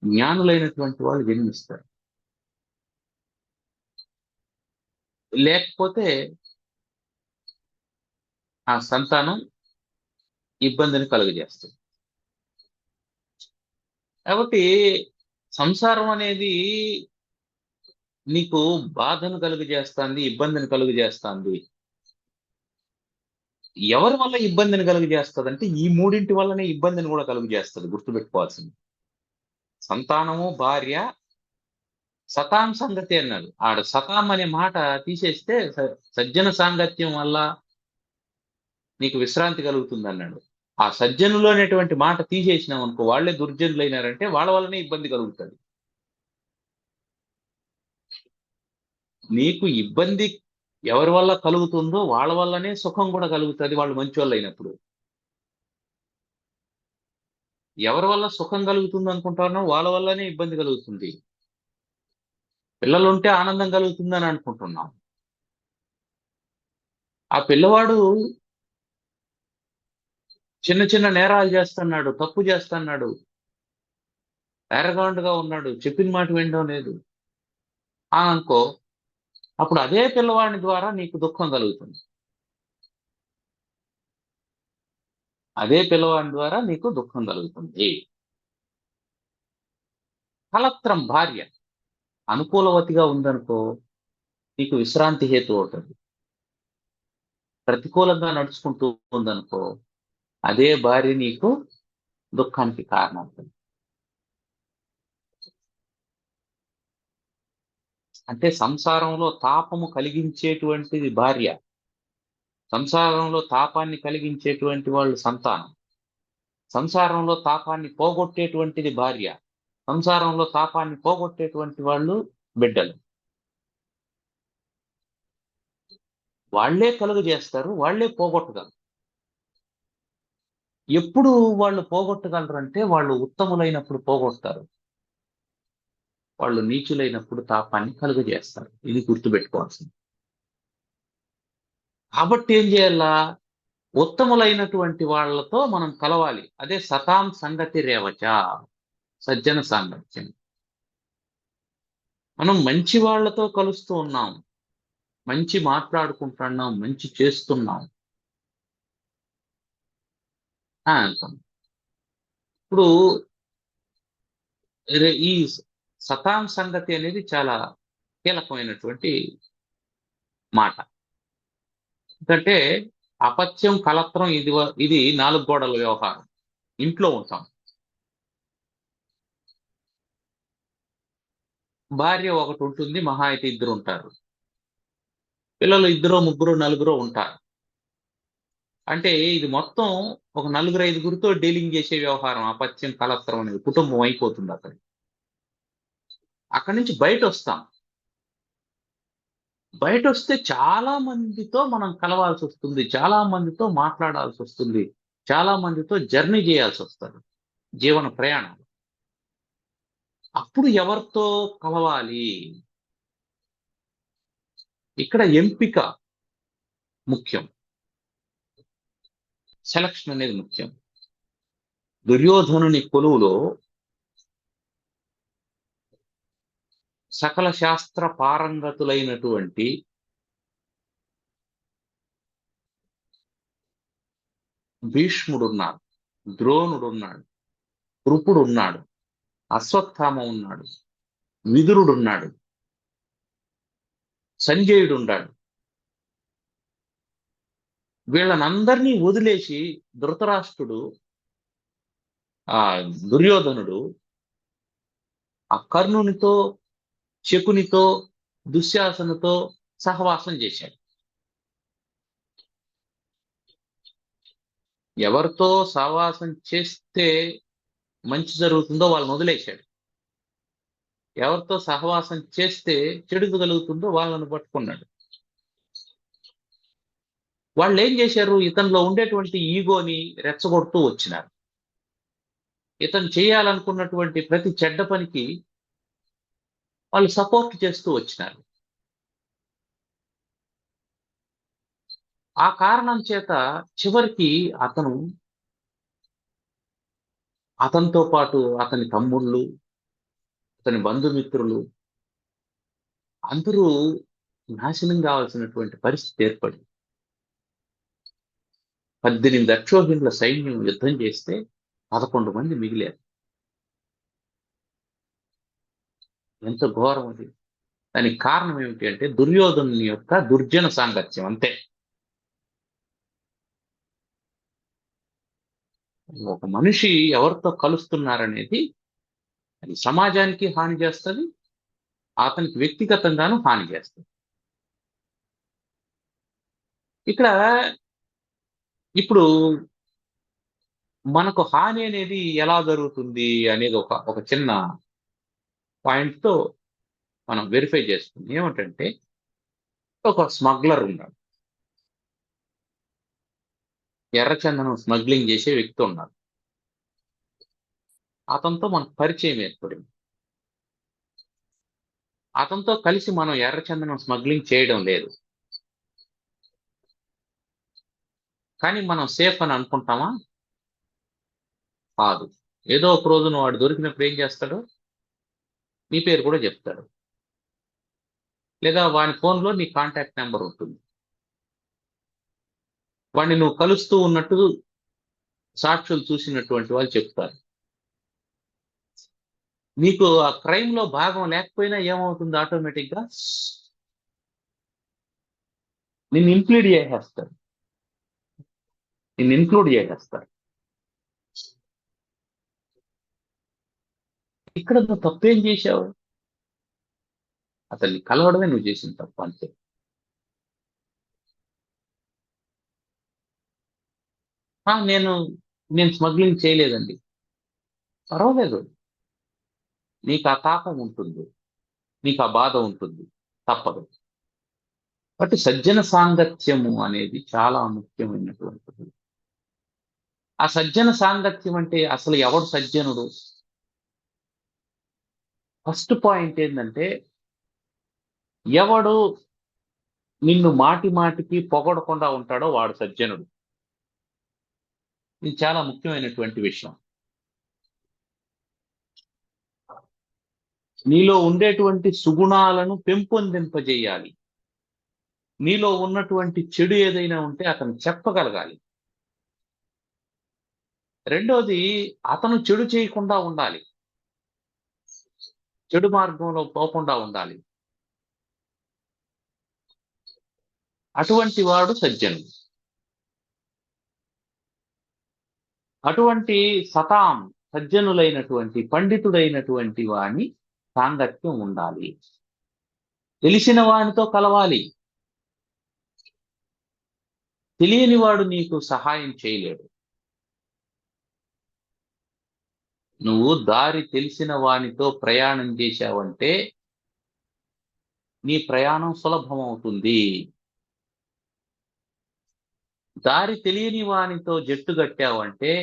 జ్ఞానులైనటువంటి వాళ్ళు జన్మిస్తారు. లేకపోతే ఆ సంతానం ఇబ్బందిని కలుగజేస్తుంది. కాబట్టి సంసారం అనేది నీకు బాధను కలుగజేస్తుంది, ఇబ్బందిని కలుగజేస్తుంది. ఎవరి వల్ల ఇబ్బందిని కలుగజేస్తుంది అంటే ఈ మూడింటి వల్లనే ఇబ్బందిని కూడా కలుగజేస్తుంది. గుర్తుపెట్టుకోవాల్సింది. సంతానము, భార్య, సతాం సంగతి అన్నాడు. ఆడ సతాం అనే మాట తీసేస్తే సజ్జన సాంగత్యం వల్ల నీకు విశ్రాంతి కలుగుతుంది అన్నాడు. ఆ సజ్జనులు అనేటువంటి మాట తీసేసినాం అనుకో, వాళ్లే దుర్జనులైనారంటే వాళ్ళ వల్లనే ఇబ్బంది కలుగుతుంది. నీకు ఇబ్బంది ఎవరి వల్ల కలుగుతుందో వాళ్ళ వల్లనే సుఖం కూడా కలుగుతుంది, వాళ్ళు మంచి వాళ్ళు అయినప్పుడు. ఎవరి వల్ల సుఖం కలుగుతుంది అనుకుంటానో వాళ్ళ వల్లనే ఇబ్బంది కలుగుతుంది. పిల్లలుంటే ఆనందం కలుగుతుందని అనుకుంటున్నాం. ఆ పిల్లవాడు చిన్న చిన్న నేరాలు చేస్తున్నాడు, తప్పు చేస్తున్నాడు, గా ఉన్నాడు, చెప్పిన మాట వినడం లేదు అని అనుకో, అప్పుడు అదే పిల్లవాడి ద్వారా నీకు దుఃఖం కలుగుతుంది. అదే పిల్లవాడి ద్వారా నీకు దుఃఖం కలుగుతుంది. కలత్రం భార్య అనుకూలవతిగా ఉందనుకో, నీకు విశ్రాంతి హేతు అవుతుంది. ప్రతికూలంగా నడుచుకుంటూ ఉందనుకో, అదే భార్య నీకు దుఃఖానికి కారణం అవుతుంది. అంటే సంసారంలో తాపము కలిగించేటువంటిది భార్య, సంసారంలో తాపాన్ని కలిగించేటువంటి వాళ్ళు సంతానం, సంసారంలో తాపాన్ని పోగొట్టేటువంటిది భార్య, సంసారంలో తాపాన్ని పోగొట్టేటువంటి వాళ్ళు బిడ్డలు. వాళ్లే కలుగు చేస్తారు, వాళ్లే పోగొట్టగలరు. ఎప్పుడు వాళ్ళు పోగొట్టగలరు అంటే వాళ్ళు ఉత్తములైనప్పుడు పోగొడతారు, వాళ్ళు నీచులైనప్పుడు తాపాన్ని కలుగజేస్తారు. ఇది గుర్తుపెట్టుకోవాల్సింది. కాబట్టి ఏం చేయాలా? ఉత్తములైనటువంటి వాళ్ళతో మనం కలవాలి. అదే సతాం సంగతి రేవచ, సజ్జన సాంగత్యం. మనం మంచి వాళ్ళతో కలుస్తూ ఉన్నాం, మంచి మాట్లాడుకుంటున్నాం, మంచి చేస్తున్నాం అంటాం. ఇప్పుడు ఈ సతాం సంగతి అనేది చాలా కీలకమైనటువంటి మాట. ఎందుకంటే అపత్యం, కలత్రం ఇది 4 గోడల వ్యవహారం. ఇంట్లో ఉంటాం, భార్య ఒకటి ఉంటుంది, మహా అయితే 2 ఉంటారు, పిల్లలు 2, 3, 4 ఉంటారు. అంటే ఇది మొత్తం ఒక 4, 5 డీలింగ్ చేసే వ్యవహారం. అపత్యం, కలత్రం అనేది కుటుంబం అయిపోతుంది అక్కడ. అక్కడి నుంచి బయట వస్తాం. బయట వస్తే చాలా మందితో మనం కలవాల్సి వస్తుంది, చాలా మందితో మాట్లాడాల్సి వస్తుంది, చాలా మందితో జర్నీ చేయాల్సి వస్తుంది జీవన ప్రయాణం. అప్పుడు ఎవరితో కలవాలి? ఇక్కడ ఎంపిక ముఖ్యం, సెలక్షన్ అనేది ముఖ్యం. దుర్యోధనుని కొలువులో సకల శాస్త్ర పారంగతులైనటువంటి భీష్ముడున్నాడు, ద్రోణుడున్నాడు, కృపుడున్నాడు, అశ్వత్థామ ఉన్నాడు, విదురుడున్నాడు, సంజయుడున్నాడు. వీళ్ళనందరినీ వదిలేసి ధృతరాష్ట్రుడు, ఆ దుర్యోధనుడు ఆ కర్ణునితో, శకునితో, దుశ్శాసనతో సహవాసం చేశాడు. ఎవరితో సహవాసం చేస్తే మంచి జరుగుతుందో వాళ్ళని వదిలేశాడు, ఎవరితో సహవాసం చేస్తే చెడు కలుగుతుందో వాళ్ళని పట్టుకున్నాడు. వాళ్ళు ఏం చేశారు? ఇతనిలో ఉండేటువంటి ఈగోని రెచ్చగొడుతూ వచ్చినారు. ఇతను చేయాలనుకున్నటువంటి ప్రతి చెడ్డ పనికి వాళ్ళు సపోర్ట్ చేస్తూ వచ్చినారు. ఆ కారణం చేత చివరికి అతనితో పాటు అతని తమ్ముళ్ళు, అతని బంధుమిత్రులు అందరూ నాశనం కావాల్సినటువంటి పరిస్థితి ఏర్పడింది. 18 అక్షోహిణుల సైన్యం యుద్ధం చేస్తే 11 మంది మిగిలారు. ఎంత ఘోరం అది! దానికి కారణం ఏమిటి అంటే దుర్యోధనుని యొక్క దుర్జన సాంగత్యం, అంతే. ఒక మనిషి ఎవరితో కలుస్తున్నారనేది అది సమాజానికి హాని చేస్తుంది, అతనికి వ్యక్తిగతంగాను హాని చేస్తుంది. ఇక్కడ ఇప్పుడు మనకు హాని అనేది ఎలా జరుగుతుంది అనేది ఒక చిన్న పాయింట్తో మనం వెరిఫై చేసుకుంది. ఏమిటంటే ఒక స్మగ్లర్ ఉన్నాడు, ఎర్రచందనం స్మగ్లింగ్ చేసే వ్యక్తి ఉన్నాడు. అతనితో మనకు పరిచయం ఏర్పడింది. అతనితో కలిసి మనం ఎర్రచందనం స్మగ్లింగ్ చేయడం లేదు, కానీ మనం సేఫ్ అని అనుకుంటామా? కాదు. ఏదో ఒక రోజున వాడు దొరికినప్పుడు ఏం చేస్తాడు? నీ పేరు కూడా చెప్తాడు, లేదా వాని ఫోన్లో నీ కాంటాక్ట్ నెంబర్ ఉంటుంది. వాడిని నువ్వు కలుస్తూ ఉన్నట్టు సాక్షులు చూసినటువంటి వాళ్ళు చెప్తారు. నీకు ఆ క్రైమ్ లో భాగం లేకపోయినా ఏమవుతుంది? ఆటోమేటిక్ గా నిన్ను ఇంక్లూడ్ చేసేస్తారు. ఇక్కడ నువ్వు తప్పేం చేశావు? అతన్ని కలవడమే నువ్వు చేసిన తప్పు, అంతే. నేను స్మగ్లింగ్ చేయలేదండి. పర్వాలేదు, నీకు ఆ తాపం ఉంటుంది, నీకు ఆ బాధ ఉంటుంది, తప్పదు. కాబట్టి సజ్జన సాంగత్యము అనేది చాలా ముఖ్యమైనటువంటిది. ఆ సజ్జన సాంగత్యం అంటే అసలు ఎవడు సజ్జనుడు? ఫస్ట్ పాయింట్ ఏంటంటే, ఎవడు నిన్ను మాటి మాటికి పొగడకుండా ఉంటాడో వాడు సజ్జనుడు. ఇది చాలా ముఖ్యమైనటువంటి విషయం. నీలో ఉండేటువంటి సుగుణాలను పెంపొందింపజేయాలి. నీలో ఉన్నటువంటి చెడు ఏదైనా ఉంటే అతను చెప్పగలగాలి. రెండోది, అతను చెడు చేయకుండా ఉండాలి, చెడు మార్గంలో పోకుండా ఉండాలి. అటువంటి వాడు సజ్జనుడు. అటువంటి సజ్జనులైనటువంటి పండితుడైనటువంటి వాని సాంగత్యం ఉండాలి. తెలిసిన వానితో కలవాలి. తెలియని వాడు నీకు సహాయం చేయలేడు. నువ్వు దారి తెలిసిన వానితో ప్రయాణం చేశావంటే నీ ప్రయాణం సులభం అవుతుంది. దారి తెలియని వానితో జట్టు కట్టావంటే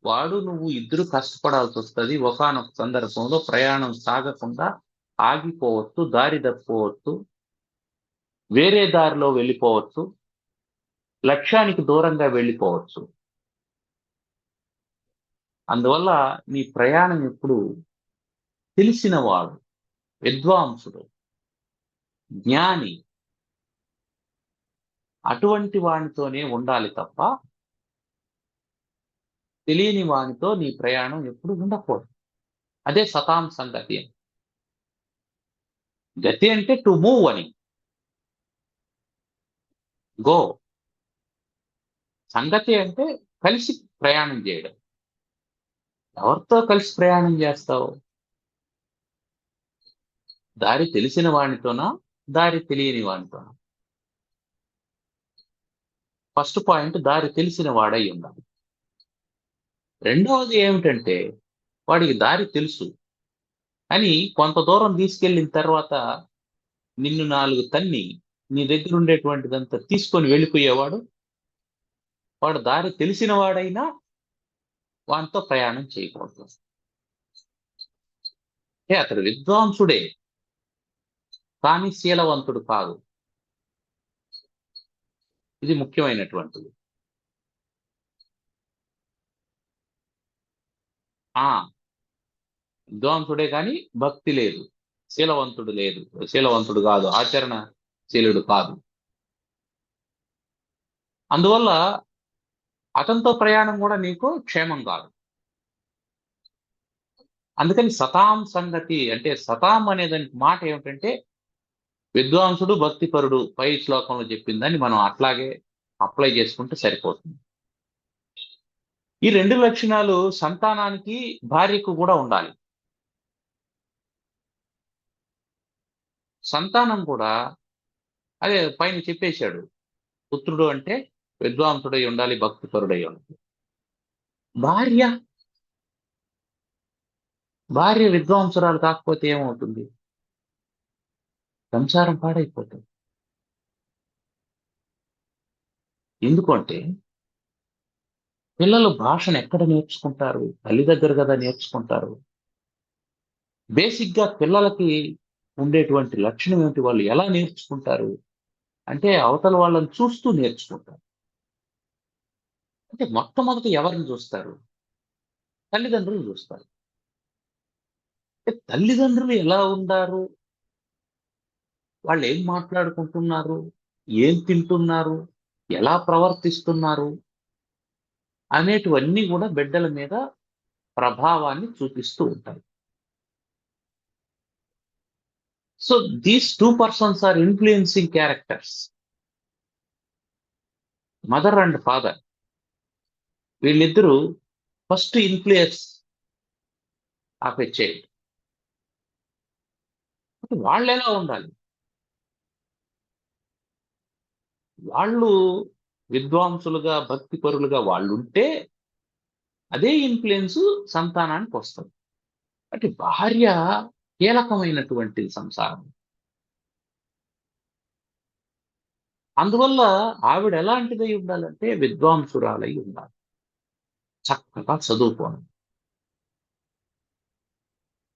వాడు నువ్వు ఇద్దరు కష్టపడాల్సి వస్తుంది. ఒకానొక సందర్భంలో ప్రయాణం సాగకుండా ఆగిపోవచ్చు, దారి తప్పుకోవచ్చు, వేరే దారిలో వెళ్ళిపోవచ్చు, లక్ష్యానికి దూరంగా వెళ్ళిపోవచ్చు. అందువల్ల నీ ప్రయాణం ఎప్పుడు తెలిసినవాడు, విద్వాంసుడు, జ్ఞాని అటువంటి వానితోనే ఉండాలి తప్ప తెలియని వానితో నీ ప్రయాణం ఎప్పుడు ఉండకూడదు. అదే సతాం సంగతి. గతి అంటే టు మూవ్ అని, గో. సంగతి అంటే కలిసి ప్రయాణం చేయడం. ఎవరితో కలిసి ప్రయాణం చేస్తావు? దారి తెలిసిన వానితోనా, దారి తెలియని వానితోనా? ఫస్ట్ పాయింట్, దారి తెలిసిన వాడై ఉండాలి. రెండవది ఏమిటంటే వాడికి దారి తెలుసు అని కొంత దూరం తీసుకెళ్ళిన తర్వాత నిన్ను 4 తన్ని నీ దగ్గర ఉండేటువంటిదంతా తీసుకొని వెళ్ళిపోయేవాడు, వాడు దారి తెలిసిన వాడైనా వానితో ప్రయాణం చేయకూడదు. అతడు విద్వాంసుడే కానీ శీలవంతుడు కాదు. ఇది ముఖ్యమైనటువంటిది. విద్వాంసుడే కానీ భక్తి లేదు, శీలవంతుడు కాదు, ఆచరణశీలుడు కాదు. అందువల్ల అతనితో ప్రయాణం కూడా నీకు క్షేమం కాదు. అందుకని సతాం సంగతి అంటే, సతాం అనే దానికి మాట ఏమిటంటే విద్వాంసుడు, భక్తిపరుడు పై శ్లోకంలో చెప్పిందని మనం అట్లాగే అప్లై చేసుకుంటే సరిపోతుంది. ఈ 2 లక్షణాలు సంతానానికి, భార్యకు కూడా ఉండాలి. సంతానం కూడా అదే పైన చెప్పేశాడు, పుత్రుడు అంటే విద్వాంసుడై ఉండాలి, భక్తిపరుడై ఉండాలి. భార్య విద్వాంసురాలు కాకపోతే ఏమవుతుంది? సంసారం పాడైపోతుంది. ఎందుకంటే పిల్లలు భాషను ఎక్కడ నేర్చుకుంటారు? తల్లి దగ్గర కదా నేర్చుకుంటారు. బేసిక్ గా పిల్లలకి ఉండేటువంటి లక్షణం ఏమిటి? వాళ్ళు ఎలా నేర్చుకుంటారు అంటే అవతల వాళ్ళని చూస్తూ నేర్చుకుంటారు. అంటే మొట్టమొదటి ఎవరిని చూస్తారు? తల్లిదండ్రులు చూస్తారు. తల్లిదండ్రులు ఎలా ఉన్నారు, వాళ్ళు ఏం మాట్లాడుకుంటున్నారు, ఏం తింటున్నారు, ఎలా ప్రవర్తిస్తున్నారు అనేటివన్నీ కూడా బిడ్డల మీద ప్రభావాన్ని చూపిస్తూ ఉంటాయి. So these 2 persons are influencing characters, mother and father. వీళ్ళిద్దరూ first influence of a child. వాళ్ళు ఎలా ఉండాలి? వాళ్ళు విద్వాంసులుగా, భక్తిపరులుగా వాళ్ళుంటే అదే ఇన్ఫ్లుయెన్స్ సంతానానికి వస్తుంది. అంటే భార్య కీలకమైనటువంటి సంసారం. అందువల్ల ఆవిడ ఎలాంటిదై ఉండాలంటే విద్వాంసురాలై ఉండాలి, చక్కగా చదువుకోను,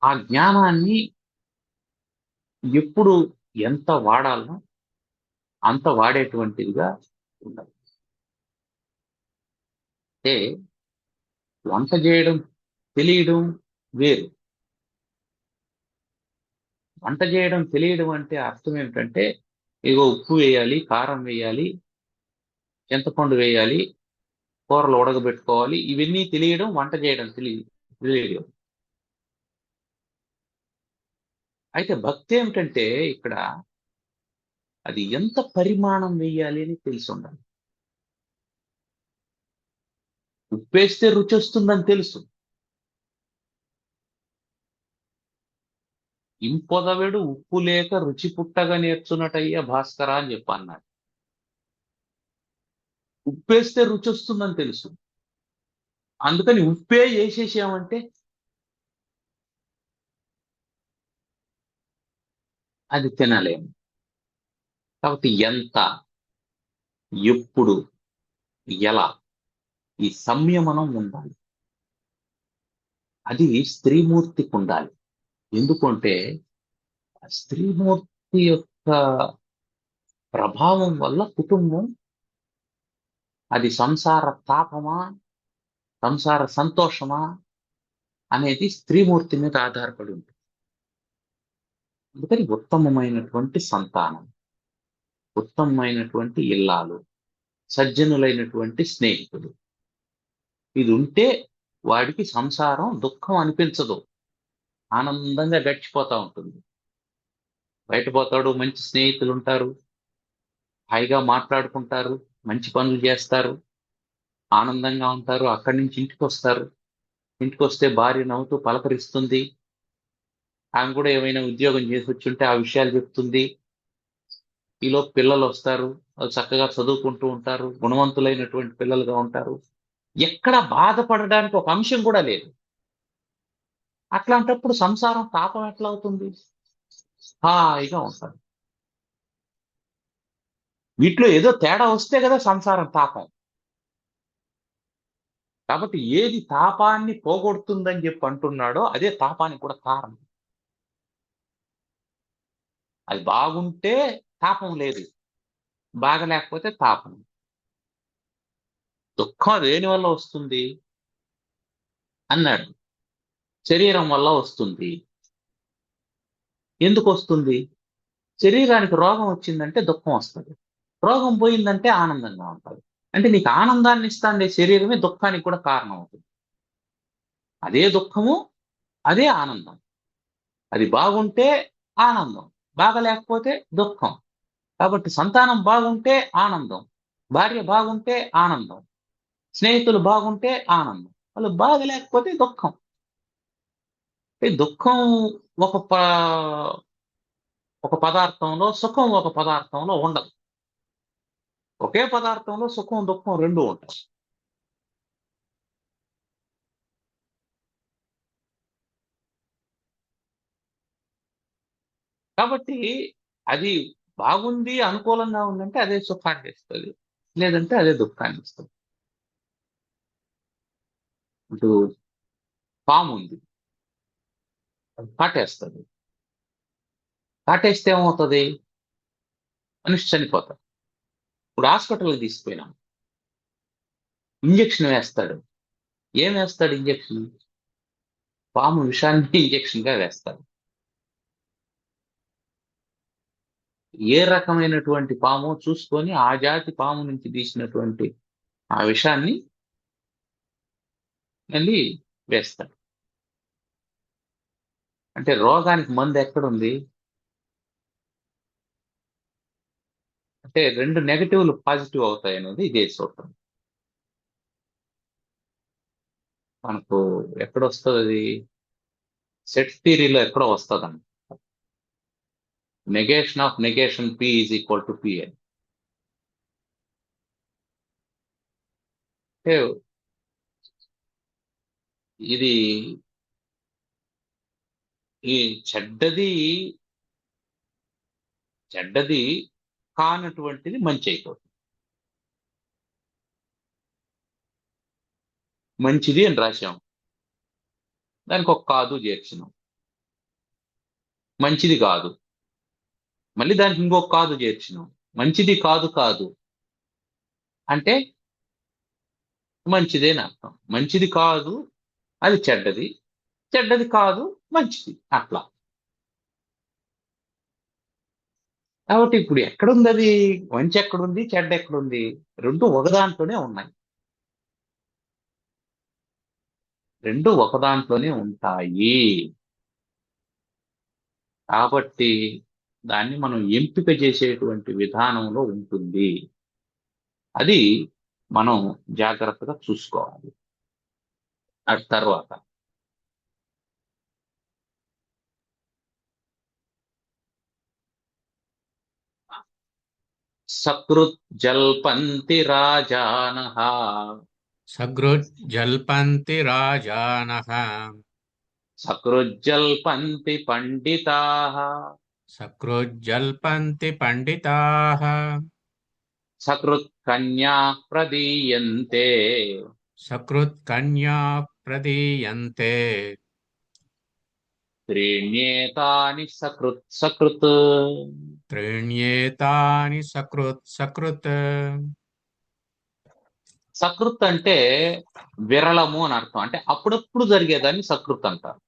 ఆ జ్ఞానాన్ని ఎప్పుడు ఎంత వాడాలనో అంత వాడేటువంటిదిగా ఉండాలి. అంటే వంట చేయడం తెలియడం వేరు. వంట చేయడం తెలియడం అంటే అర్థం ఏమిటంటే, ఇగో ఉప్పు వేయాలి, కారం వేయాలి, చింతపండు వేయాలి, కూరలు ఉడకబెట్టుకోవాలి, ఇవన్నీ తెలియడం వంట చేయడం తెలియడం. అయితే భక్తి ఏమిటంటే ఇక్కడ అది ఎంత పరిమాణం వేయాలి అని తెలిసి ఉండాలి. ఉప్పేస్తే రుచి వస్తుందని తెలుసు. ఇంపొదవెడు ఉప్పు లేక రుచి పుట్టగా నేర్చున్నటయ్యా భాస్కర అని చెప్పన్నాడు. ఉప్పేస్తే రుచి వస్తుందని తెలుసు, అందుకని ఉప్పే వేసేసామంటే అది తినలేము. కాబట్టి ఎంత, ఎప్పుడు, ఎలా, ఈ సంయమనం ఉండాలి. అది స్త్రీమూర్తికి ఉండాలి. ఎందుకంటే స్త్రీమూర్తి యొక్క ప్రభావం వల్ల కుటుంబం అది సంసార తాపమా, సంసార సంతోషమా అనేది స్త్రీమూర్తి మీద ఆధారపడి ఉంటుంది. అందుకని ఉత్తమమైనటువంటి సంతానం, ఉత్తమమైనటువంటి ఇల్లాలు, సజ్జనులైనటువంటి స్నేహితులు, ఇది ఉంటే వాడికి సంసారం దుఃఖం అనిపించదు, ఆనందంగా గడిచిపోతా ఉంటుంది. బయట పోతాడు, మంచి స్నేహితులు ఉంటారు, హాయిగా మాట్లాడుకుంటారు, మంచి పనులు చేస్తారు, ఆనందంగా ఉంటారు. అక్కడి నుంచి ఇంటికి వస్తారు, ఇంటికి వస్తే భార్య నవ్వుతూ పలకరిస్తుంది, ఆమె కూడా ఏమైనా ఉద్యోగం చేసి వచ్చుంటే ఆ విషయాలు చెప్తుంది. ఈలో పిల్లలు వస్తారు, వాళ్ళు చక్కగా చదువుకుంటూ ఉంటారు, గుణవంతులైనటువంటి పిల్లలుగా ఉంటారు. ఎక్కడ బాధపడడానికి ఒక అంశం కూడా లేదు. అట్లాంటప్పుడు సంసారం తాపం ఎట్లా అవుతుంది? హాయిగా ఉంటారు. వీటిలో ఏదో తేడా వస్తే కదా సంసారం తాపం. కాబట్టి ఏది తాపాన్ని పోగొడుతుందని చెప్పి అంటున్నాడో అదే తాపానికి కూడా కారణం. అది బాగుంటే తాపం లేదు, బాగలేకపోతే తాపం. దుఃఖం దేని వల్ల వస్తుంది అన్నాడు. శరీరం వల్ల వస్తుంది. ఎందుకు వస్తుంది? శరీరానికి రోగం వచ్చిందంటే దుఃఖం వస్తుంది, రోగం పోయిందంటే ఆనందంగా ఉంటుంది. అంటే నీకు ఆనందాన్ని ఇస్తాండే శరీరమే దుఃఖానికి కూడా కారణం అవుతుంది. అదే దుఃఖము, అదే ఆనందం. అది బాగుంటే ఆనందం, బాగలేకపోతే దుఃఖం. కాబట్టి సంతానం బాగుంటే ఆనందం, భార్య బాగుంటే ఆనందం, స్నేహితులు బాగుంటే ఆనందం, వాళ్ళు బాగలేకపోతే దుఃఖం. అంటే దుఃఖం ఒక ఒక పదార్థంలో, సుఖం ఒక పదార్థంలో ఉండదు. ఒకే పదార్థంలో సుఖం దుఃఖం రెండు ఉంటాయి. కాబట్టి అది బాగుంది, అనుకూలంగా ఉందంటే అదే సుఖాన్ని ఇస్తుంది, లేదంటే అదే దుఃఖాన్ని ఇస్తుంది. ఇటు పాము ఉంది, అది కాటేస్తుంది. కాటేస్తే ఏమవుతుంది? మనిషి చనిపోతాడు. ఇప్పుడు హాస్పిటల్కి తీసుకుపోయినాం, ఇంజక్షన్ వేస్తాడు. ఏం వేస్తాడు ఇంజక్షన్? పాము విషాన్ని ఇంజక్షన్ గా వేస్తాడు. ఏ రకమైనటువంటి పాము చూసుకొని ఆ జాతి పాము నుంచి తీసినటువంటి ఆ విషాన్ని మళ్ళీ వేస్తాడు. అంటే రోగానికి మందు ఎక్కడుంది? అంటే రెండు నెగటివ్లు పాజిటివ్ అవుతాయి అనేది ఇదే సూత్రం. మనకు ఎక్కడొస్తుంది అది? సెట్ థియరీలో ఎక్కడో వస్తుందండి. Negation of negation P is equal to P అని. అంటే ఇది ఈ చెడ్డది చెడ్డది కానటువంటిది మంచి అయిపోతుంది. మంచిది అని రాశాం, దానికి ఒక కాదు చేర్చినాం, మంచిది కాదు. మళ్ళీ దానికి ఇంకొక కాదు చేర్చినాం, మంచిది కాదు కాదు అంటే మంచిదే అని అర్థం. మంచిది కాదు అది చెడ్డది, చెడ్డది కాదు మంచిది, అట్లా. కాబట్టి ఇప్పుడు ఎక్కడుంది అది? మంచి ఎక్కడుంది, చెడ్డ ఎక్కడుంది? రెండు ఒకదాంట్లోనే ఉన్నాయి, రెండు ఒకదాంట్లోనే ఉంటాయి. కాబట్టి దాన్ని మనం ఎంపిక చేసేటువంటి విధానంలో ఉంటుంది. అది మనం జాగ్రత్తగా చూసుకోవాలి. ఆ తర్వాత సకృత్ జల్పంతి రాజానః సగృజ్జల్పంతి రాజానః సకృజ్జల్పంతి పండితాః సకృజ్జల్పంతి పండితాః సకృత్కన్యాః ప్రదీయంతే సకృత్కన్యా ప్రదీయంతే త్రీణ్యేతాని సకృత్ సకృత్. త్రీణ్యేతాని సకృత్ సకృత్. సకృత్ అంటే విరళము అని అర్థం. అంటే అప్పుడప్పుడు జరిగేదాన్ని సకృత్ అంటారు.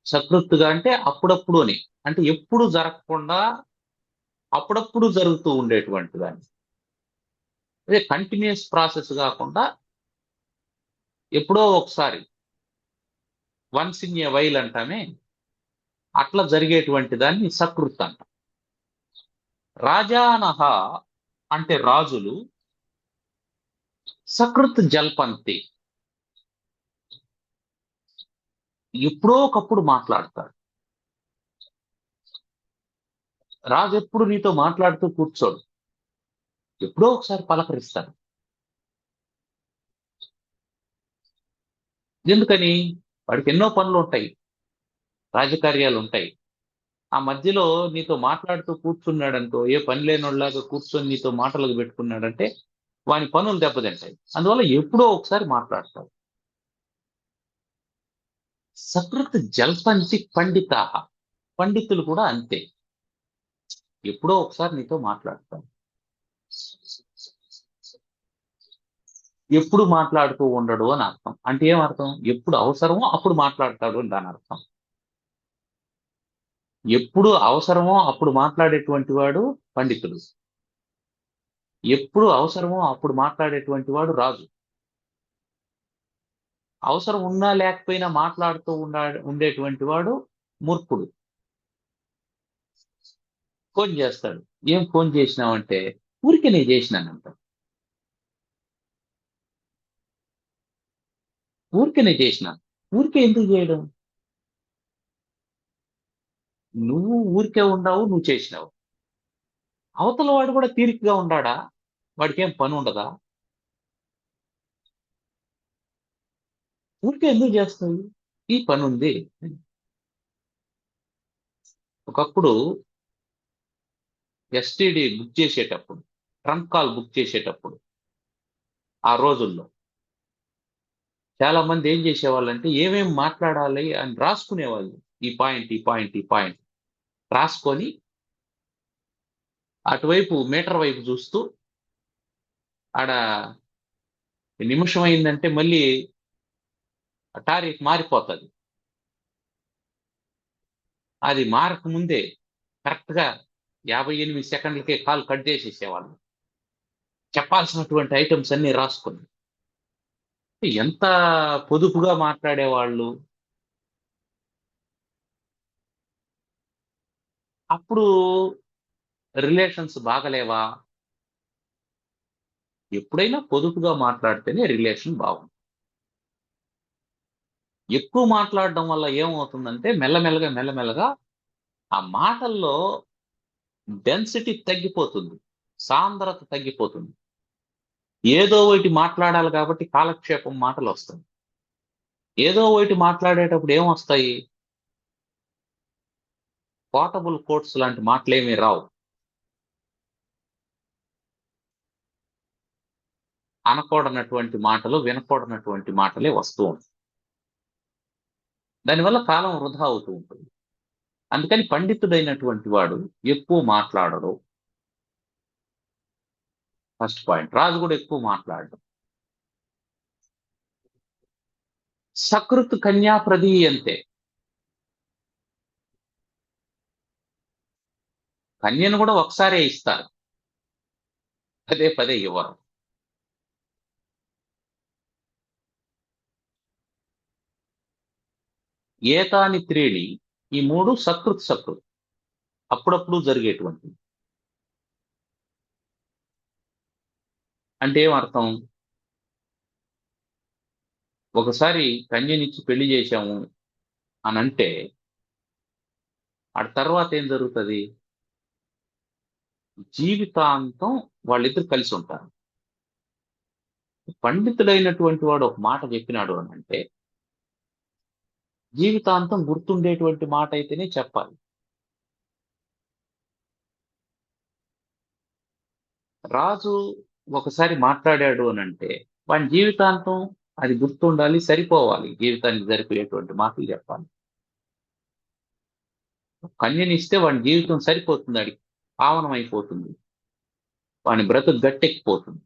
సకృత్తుగా అంటే అప్పుడప్పుడు అని, అంటే ఎప్పుడు జరగకుండా అప్పుడప్పుడు జరుగుతూ ఉండేటువంటి దాన్ని. అదే కంటిన్యూస్ ప్రాసెస్ కాకుండా ఎప్పుడో ఒకసారి, వన్స్ ఇన్ ఏ వైల్ అంటామే, అట్లా జరిగేటువంటి దాన్ని సకృత్ అంట. రాజానహ అంటే రాజులు, సకృత్ జల్పంతి ఎప్పుడో ఒకప్పుడు మాట్లాడతాడు. రాజు ఎప్పుడు నీతో మాట్లాడుతూ కూర్చోడు, ఎప్పుడో ఒకసారి పలకరిస్తాడు. ఎందుకని? వాడికి ఎన్నో పనులు ఉంటాయి, రాజకార్యాలు ఉంటాయి. ఆ మధ్యలో నీతో మాట్లాడుతూ కూర్చున్నాడంటో, ఏ పని లేనోళ్ళలాగా కూర్చొని నీతో మాటలకు పెట్టుకున్నాడంటే వాని పనులు దెబ్బతింటాయి. అందువల్ల ఎప్పుడో ఒకసారి మాట్లాడతాడు. సకృత్ జల్పంతి పండితాహ, పండితులు కూడా అంతే, ఎప్పుడో ఒకసారి నీతో మాట్లాడతాడు. ఎప్పుడు మాట్లాడుతూ ఉండడు అని అర్థం. అంటే ఏం అర్థం? ఎప్పుడు అవసరమో అప్పుడు మాట్లాడతాడు అని దాని అర్థం. ఎప్పుడు అవసరమో అప్పుడు మాట్లాడేటువంటి వాడు పండితుడు, ఎప్పుడు అవసరమో అప్పుడు మాట్లాడేటువంటి వాడు రాజు. అవసరం ఉన్నా లేకపోయినా మాట్లాడుతూ ఉండేటువంటి వాడు మూర్ఖుడు. ఫోన్ చేస్తాడు, ఏం ఫోన్ చేసినావంటే ఊరికే నేను చేసినానంట. ఊరికే నేను చేసిన, ఊరికే ఎందుకు చేయడం? నువ్వు ఊరికే ఉండవు, నువ్వు చేసినావు. అవతల వాడు కూడా తీరికగా ఉండాడా? వాడికి ఏం పని ఉండదా? ఊరికే ఎందుకు చేస్తావు? ఈ పని ఉంది. ఒకప్పుడు ఎస్టీడీ బుక్ చేసేటప్పుడు, ట్రంక్ కాల్ బుక్ చేసేటప్పుడు, ఆ రోజుల్లో చాలా మంది ఏం చేసేవాళ్ళంటే ఏమేం మాట్లాడాలి అని రాసుకునేవాళ్ళు. ఈ పాయింట్, ఈ పాయింట్, ఈ పాయింట్ రాసుకొని అటువైపు మీటర్ వైపు చూస్తూ, ఆడ నిమిషం అయిందంటే మళ్ళీ టారిఫ్ మారిపోతుంది. అది మారక ముందే కరెక్ట్ గా 58 సెకండ్లకే కాల్ కట్ చేసేసేవాళ్ళు, చెప్పాల్సినటువంటి ఐటమ్స్ అన్ని రాసుకొని. ఎంత పొదుపుగా మాట్లాడేవాళ్ళు. అప్పుడు రిలేషన్స్ బాగలేవా? ఎప్పుడైనా పొదుపుగా మాట్లాడితేనే రిలేషన్ బాగుంది. ఎక్కువ మాట్లాడడం వల్ల ఏమవుతుందంటే మెల్లమెల్లగా మెల్లమెల్లగా ఆ మాటల్లో డెన్సిటీ తగ్గిపోతుంది, సాంద్రత తగ్గిపోతుంది. ఏదో ఒకటి మాట్లాడాలి కాబట్టి కాలక్షేపం మాటలు వస్తాయి. ఏదో ఒకటి మాట్లాడేటప్పుడు ఏమొస్తాయి? పోర్టబుల్ కోట్స్ లాంటి మాటలేమీ రావు. అనకూడనటువంటి మాటలు, వినకూడనటువంటి మాటలే వస్తూ ఉంటాయి. దానివల్ల కాలం వృధా అవుతూ ఉంటుంది. అందుకని పండితుడైనటువంటి వాడు ఎక్కువ మాట్లాడడు. First point. రాజు కూడా ఎక్కువ మాట్లాడడు. సకృత్ కన్యా ప్రదీయంతే, కన్యను కూడా ఒకసారే ఇస్తారు, పదే పదే ఇవ్వరు. ఏతాని త్రీణి, ఈ మూడు సకృత్ సకృత్, అప్పుడప్పుడు జరిగేటువంటి. అంటే ఏమర్థం? ఒకసారి కన్యనిచ్చి పెళ్లి చేశాము అని అంటే ఆ తర్వాత ఏం జరుగుతుంది? జీవితాంతం వాళ్ళిద్దరు కలిసి ఉంటారు. పండితుడైనటువంటి వాడు ఒక మాట చెప్పినాడు అని అంటే జీవితాంతం గుర్తుండేటువంటి మాట అయితేనే చెప్పాలి. రాజు ఒకసారి మాట్లాడాడు అని అంటే వాడి జీవితాంతం అది గుర్తుండాలి, సరిపోవాలి. జీవితానికి సరిపోయేటువంటి మాటలు చెప్పాలి. కన్యనిస్తే వాడి జీవితం సరిపోతుంది, వాడికి పావనం అయిపోతుంది, వాని బ్రతుకు గట్టెక్కిపోతుంది.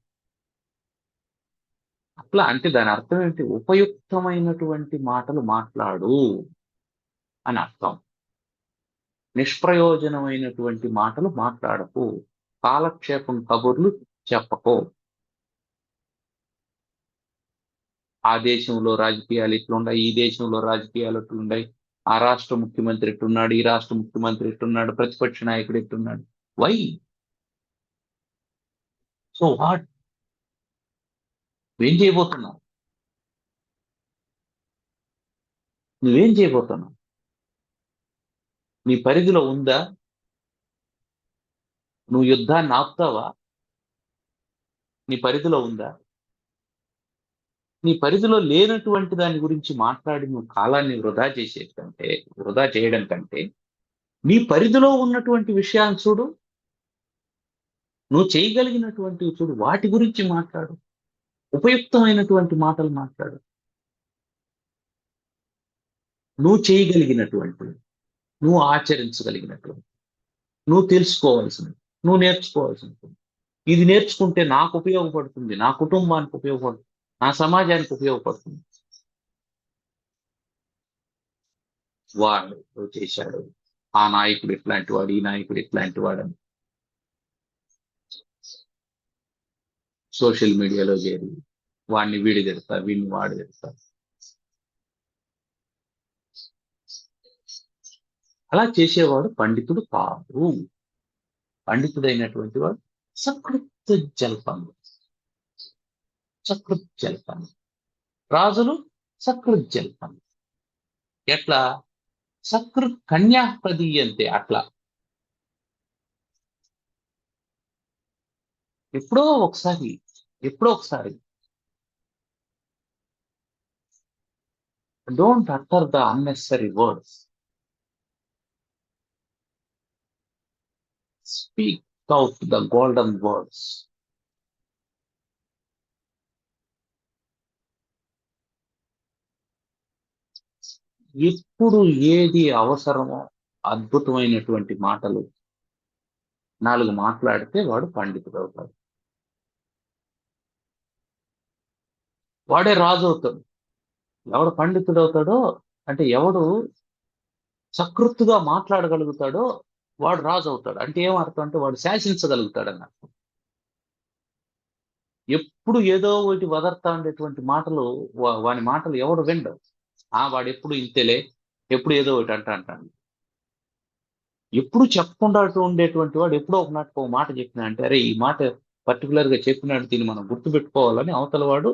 అట్లా అంటే దాని అర్థం ఏంటి? ఉపయుక్తమైనటువంటి మాటలు మాట్లాడు అని అర్థం. నిష్ప్రయోజనమైనటువంటి మాటలు మాట్లాడకు, కాలక్షేపం కబుర్లు చెప్పకో. ఆ దేశంలో రాజకీయాలు ఇట్లున్నాయి, ఈ దేశంలో రాజకీయాలు ఇట్లున్నాయి, ఆ రాష్ట్ర ముఖ్యమంత్రి ఎట్టున్నాడు, ఈ రాష్ట్ర ముఖ్యమంత్రి ఎట్టున్నాడు, ప్రతిపక్ష నాయకుడు ఎట్టున్నాడు. వై? So what? నువ్వేం చేయబోతున్నావు? నువ్వేం చేయబోతున్నావు? నీ పరిధిలో ఉందా? నువ్వు యుద్ధాన్ని ఆపుతావా? నీ పరిధిలో ఉందా? నీ పరిధిలో లేనటువంటి దాని గురించి మాట్లాడి నువ్వు కాలాన్ని వృధా చేయడం కంటే నీ పరిధిలో ఉన్నటువంటి విషయాన్ని చూడు, నువ్వు చేయగలిగినటువంటివి చూడు, వాటి గురించి మాట్లాడు, ఉపయుక్తమైనటువంటి మాటలు మాట్లాడు. నువ్వు చేయగలిగినటువంటివి, నువ్వు ఆచరించగలిగినటువంటి, నువ్వు తెలుసుకోవాల్సినవి, నువ్వు నేర్చుకోవాల్సినవి. ఇది నేర్చుకుంటే నాకు ఉపయోగపడుతుంది, నా కుటుంబానికి ఉపయోగపడుతుంది, నా సమాజానికి ఉపయోగపడుతుంది. వాడు చేశాడు, ఆ నాయకుడు ఇట్లాంటి వాడు, ఈ నాయకుడు ఇట్లాంటి వాడని సోషల్ మీడియాలో చేరి వాడిని వీడి తిడతా, వీడిని వాడు తిడతా. అలా చేసేవాడు పండితుడు కాదు. పండితుడైనటువంటి వాడు సకృత్ జల్పంగా. సకృత్ జల్పంగా. రాజులు సకృత్ జల్పంగా. ఎట్లా? సకృత్ కన్యా ప్రదీయంతే. అట్లా ఎప్పుడో ఒకసారి don't utter the unnecessary words. Speak out the golden words. ఎప్పుడు ఏది అవసరమో అద్భుతమైనటువంటి మాటలు 4 మాట్లాడితే వాడు పండితుడు అవుతాడు. వాడే రాజు అవుతాడు. ఎవడు పండితుడు అవుతాడో అంటే ఎవడు సకృత్తుగా మాట్లాడగలుగుతాడో వాడు రాజు అవుతాడు. అంటే ఏమర్థం అంటే వాడు శాసించగలుగుతాడు అన్నట్టు. ఎప్పుడు ఏదో ఒకటి వదర్తా ఉండేటువంటి మాటలు, వాని మాటలు ఎవడు వినడు. వాడు ఎప్పుడు ఇంతేలే, ఎప్పుడు ఏదో ఒకటి అంటాడు. ఎప్పుడు చెప్పకుండా ఉండేటువంటి వాడు ఎప్పుడో ఒక నాటికి ఒక మాట చెప్పినా అంటే అరే ఈ మాట పర్టికులర్ గా చెప్పినాడు, దీన్ని మనం గుర్తుపెట్టుకోవాలని అవతల వాడు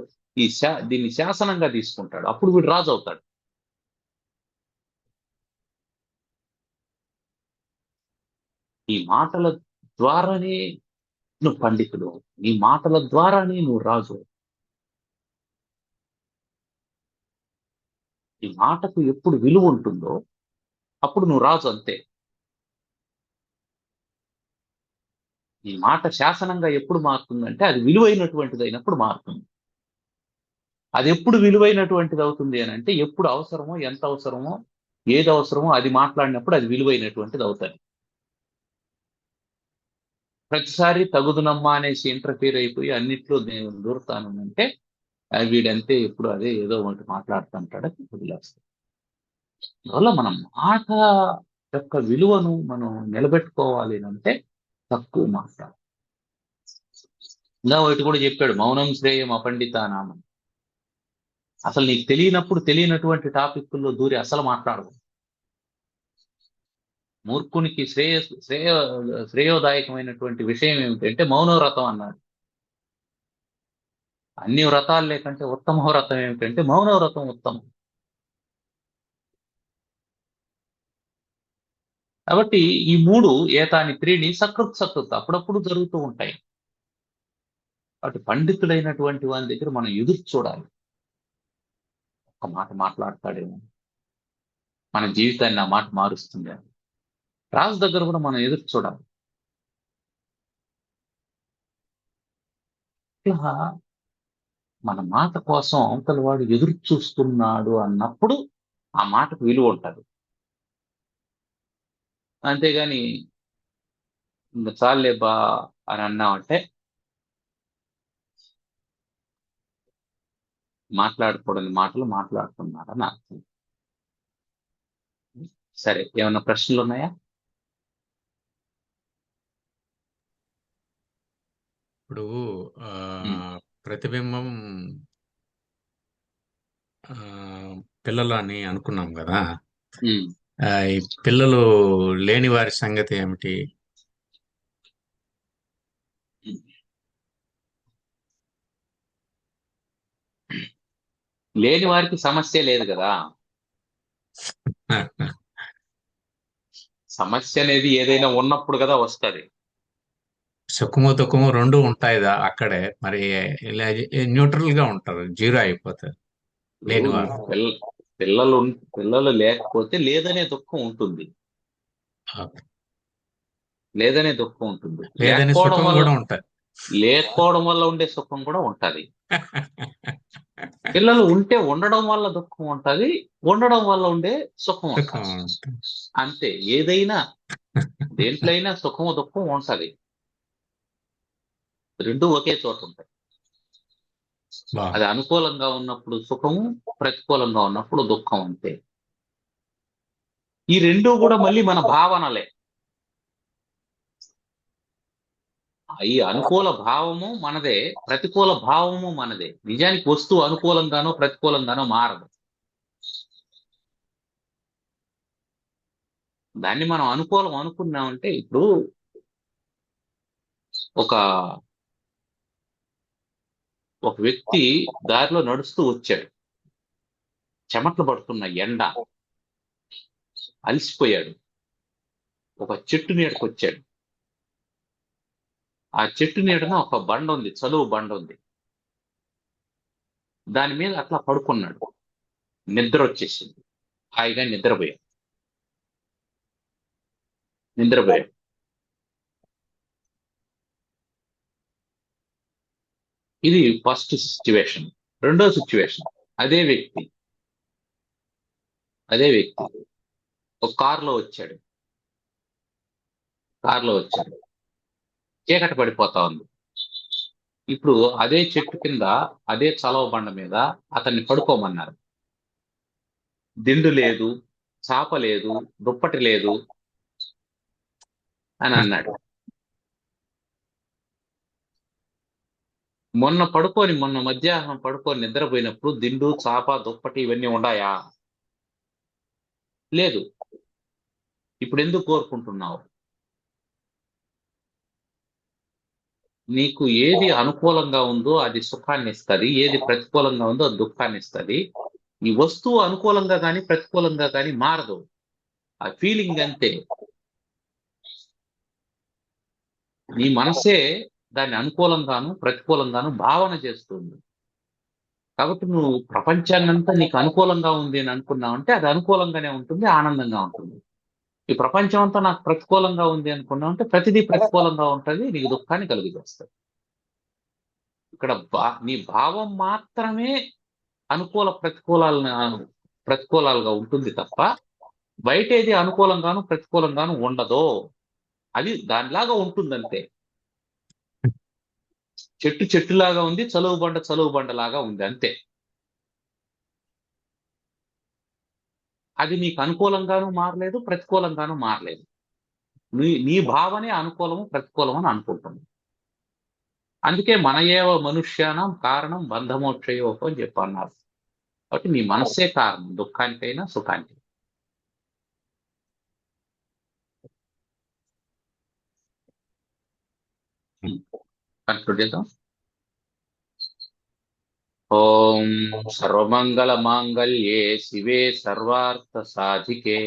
దీన్ని శాసనంగా తీసుకుంటాడు. అప్పుడు వీడు రాజు అవుతాడు. ఈ మాటల ద్వారానే నువ్వు పండితుడు, నీ మాటల ద్వారానే నువ్వు రాజు. ఈ మాటకు ఎప్పుడు విలువ ఉంటుందో అప్పుడు నువ్వు రాజు అంతే. ఈ మాట శాసనంగా ఎప్పుడు మారుతుందంటే అది విలువైనటువంటిది అయినప్పుడు మారుతుంది. అది ఎప్పుడు విలువైనటువంటిది అవుతుంది అని అంటే ఎప్పుడు అవసరమో, ఎంత అవసరమో, ఏది అవసరమో అది మాట్లాడినప్పుడు అది విలువైనటువంటిది అవుతుంది. ప్రతిసారి తగుదునమ్మా అనేసి ఇంటర్ఫీర్ అయిపోయి అన్నిట్లో నేను దూరుతానంటే వీడంతే ఎప్పుడు అదే ఏదో ఒకటి మాట్లాడుతుంటాడని వదిలేస్తాడు. అందువల్ల మనం మాట యొక్క విలువను మనం నిలబెట్టుకోవాలి అంటే తక్కువ మాట్లాడాలి. ఇంకా ఒకటి కూడా చెప్పాడు, మౌనం శ్రేయం అపండితానామం. అసలు నీకు తెలియనప్పుడు తెలియనటువంటి టాపిక్ల్లో దూరి అసలు మాట్లాడదు. మూర్ఖునికి శ్రేయోదాయకమైనటువంటి విషయం ఏమిటంటే మౌనవ్రతం అన్నాడు. అన్ని వ్రతాలు లేకంటే ఉత్తమ వ్రతం ఏమిటంటే మౌనవ్రతం ఉత్తమం. కాబట్టి ఈ 3 ఏతాని 3ని సకృత్ అప్పుడప్పుడు జరుగుతూ ఉంటాయి. అటు పండితుడైనటువంటి వాని దగ్గర మనం ఎదురు చూడాలి. ఒక మాట మాట్లాడతాడేమో, మన జీవితాన్ని ఆ మాట మారుస్తుంది. రాజు దగ్గర కూడా మనం ఎదురు చూడాలి. ఇలా మన మాట కోసం అవతల వాడు ఎదురు చూస్తున్నాడు అన్నప్పుడు ఆ మాటకు విలువ ఉంటుంది. అంతేగాని ఇంకా చాలులే బా అని అన్నామంటే మాట్లాడకూడని మాటలు మాట్లాడుతున్నారని అర్థం. సరే, ఏమైనా ప్రశ్నలు ఉన్నాయా? ఇప్పుడు ఆ, ఉమ్, ప్రతిబింబం ఆ, పిల్లలు అని అనుకున్నాం కదా. ఉమ్. ఈ పిల్లలు లేని వారి సంగతి ఏమిటి? లేని వారికి సమస్య లేదు కదా. సమస్య అనేది ఏదైనా ఉన్నప్పుడు కదా వస్తది. సుఖము దుఃఖము రెండు ఉంటాయి అక్కడే. మరి న్యూట్రల్ గా ఉంటారు, జీరో అయిపోతారు ఇప్పుడు లేని నీకు వారు. పిల్లలు పిల్లలు లేకపోతే లేదనే దుఃఖం ఉంటుంది. ఓకే. లేదనే దుఃఖం ఉంటుంది. లేదని సుఖం కూడా ఉంటాయి. లేకపోవడం వల్ల ఉండే సుఖం కూడా ఉంటది. పిల్లలు ఉంటే ఉండడం వల్ల దుఃఖం ఉంటది, ఉండడం వల్ల ఉండే సుఖం సుఖం ఉంటది. ఉంటుంది. అంతే. ఏదైనా దేంట్లో అయినా సుఖము దుఃఖం ఉంటది. రెండు ఒకే చోట ఉంటాయి. అది బాగుంది. అనుకూలంగా ఉన్నప్పుడు సుఖము, ప్రతికూలంగా ఉన్నప్పుడు దుఃఖం. అంతే. ఈ రెండు కూడా మళ్ళీ మన భావనలే. ఈ అనుకూల భావము మనదే, ప్రతికూల భావము మనదే. నిజానికి వస్తువు అనుకూలంగానో ప్రతికూలంగానో మారదు. దాన్ని మనం అనుకూలం అనుకున్నామంటే, ఇప్పుడు ఒక ఒక వ్యక్తి దారిలో నడుస్తూ వచ్చాడు. చెమటలు పడుతున్న ఎండ, అలసిపోయాడు. ఒక చెట్టు నీడకు వచ్చాడు. ఆ చెట్టు నీడన ఒక బండ ఉంది, చలువు బండ ఉంది. దాని మీద అట్లా పడుకున్నాడు. నిద్ర వచ్చేసింది. హాయిగా నిద్రపోయాడు. ఇది ఫస్ట్ సిచ్యువేషన్. రెండో సిచ్యువేషన్, అదే వ్యక్తి అదే వ్యక్తి ఒక కారులో వచ్చాడు. చీకటి పడిపోతా ఉంది. ఇప్పుడు అదే చెట్టు కింద, అదే చలవ బండ మీద అతన్ని పడుకోమన్నారు. దిండు లేదు, చాప లేదు, దుప్పటి లేదు అని అన్నాడు. మొన్న మధ్యాహ్నం పడుకొని నిద్రపోయినప్పుడు దిండు, చాప, దుప్పటి ఇవన్నీ ఉన్నాయా? లేదు. ఇప్పుడు ఎందుకు కోరుకుంటున్నావు? నీకు ఏది అనుకూలంగా ఉందో అది సుఖాన్ని ఇస్తుంది, ఏది ప్రతికూలంగా ఉందో అది దుఃఖాన్ని ఇస్తుంది. ఈ వస్తువు అనుకూలంగా కానీ ప్రతికూలంగా కానీ మారదు. ఆ ఫీలింగ్ అంతే. నీ మనసే దాన్ని అనుకూలంగాను ప్రతికూలంగాను భావన చేస్తుంది. కాబట్టి నువ్వు ప్రపంచాన్నంతా నీకు అనుకూలంగా ఉంది అని అనుకున్నావంటే అది అనుకూలంగానే ఉంటుంది, ఆనందంగా ఉంటుంది. ఈ ప్రపంచం అంతా నాకు ప్రతికూలంగా ఉంది అనుకున్నావంటే ప్రతిదీ ప్రతికూలంగా ఉంటుంది, నీకు దుఃఖాన్ని కలుగజేస్తుంది. ఇక్కడ నీ భావం మాత్రమే అనుకూల ప్రతికూలాలుగా ఉంటుంది తప్ప బయట ఏది అనుకూలంగాను ప్రతికూలంగాను ఉండదు. అది దానిలాగా ఉంటుందంతే. చెట్టులాగా ఉంది, చలువు బండలాగా ఉంది, అంతే. అది నీకు అనుకూలంగాను మారలేదు, ప్రతికూలంగాను మారలేదు. నీ భావనే అనుకూలము ప్రతికూలం అని అనుకుంటుంది. అందుకే మన ఏవ మనుష్యానం కారణం బంధమోక్షయోహో అని చెప్పన్నారు. కాబట్టి నీ మనస్సే కారణం దుఃఖానికైనా సుఖానికి. కన్క్లూడ్ చేద్దాం. ఓం సర్వమంగళ మాంగళ్యే శివే సర్వార్థ సాధికే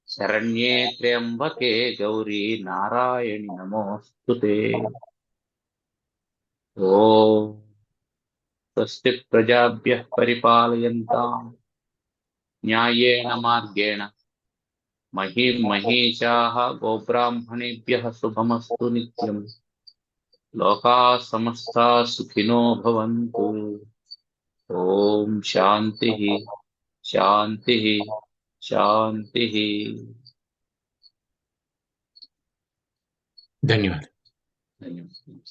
శరణ్యే త్ర్యంబకే గౌరీ నారాయణి నమోస్తుతే. ఓం స్వస్తి ప్రజాభ్యః పరిపాలయంతాం న్యాయేన మార్గేణ మహీం మహీషాః గోబ్రాహ్మణేభ్యः శుభమస్తు నిత్యం లోకాः సమస్తాः సుఖినో భవంతు. ఓం శాంతి శాంతి శాంతి. ధన్యవాదాలు. ధన్యవాదాలు.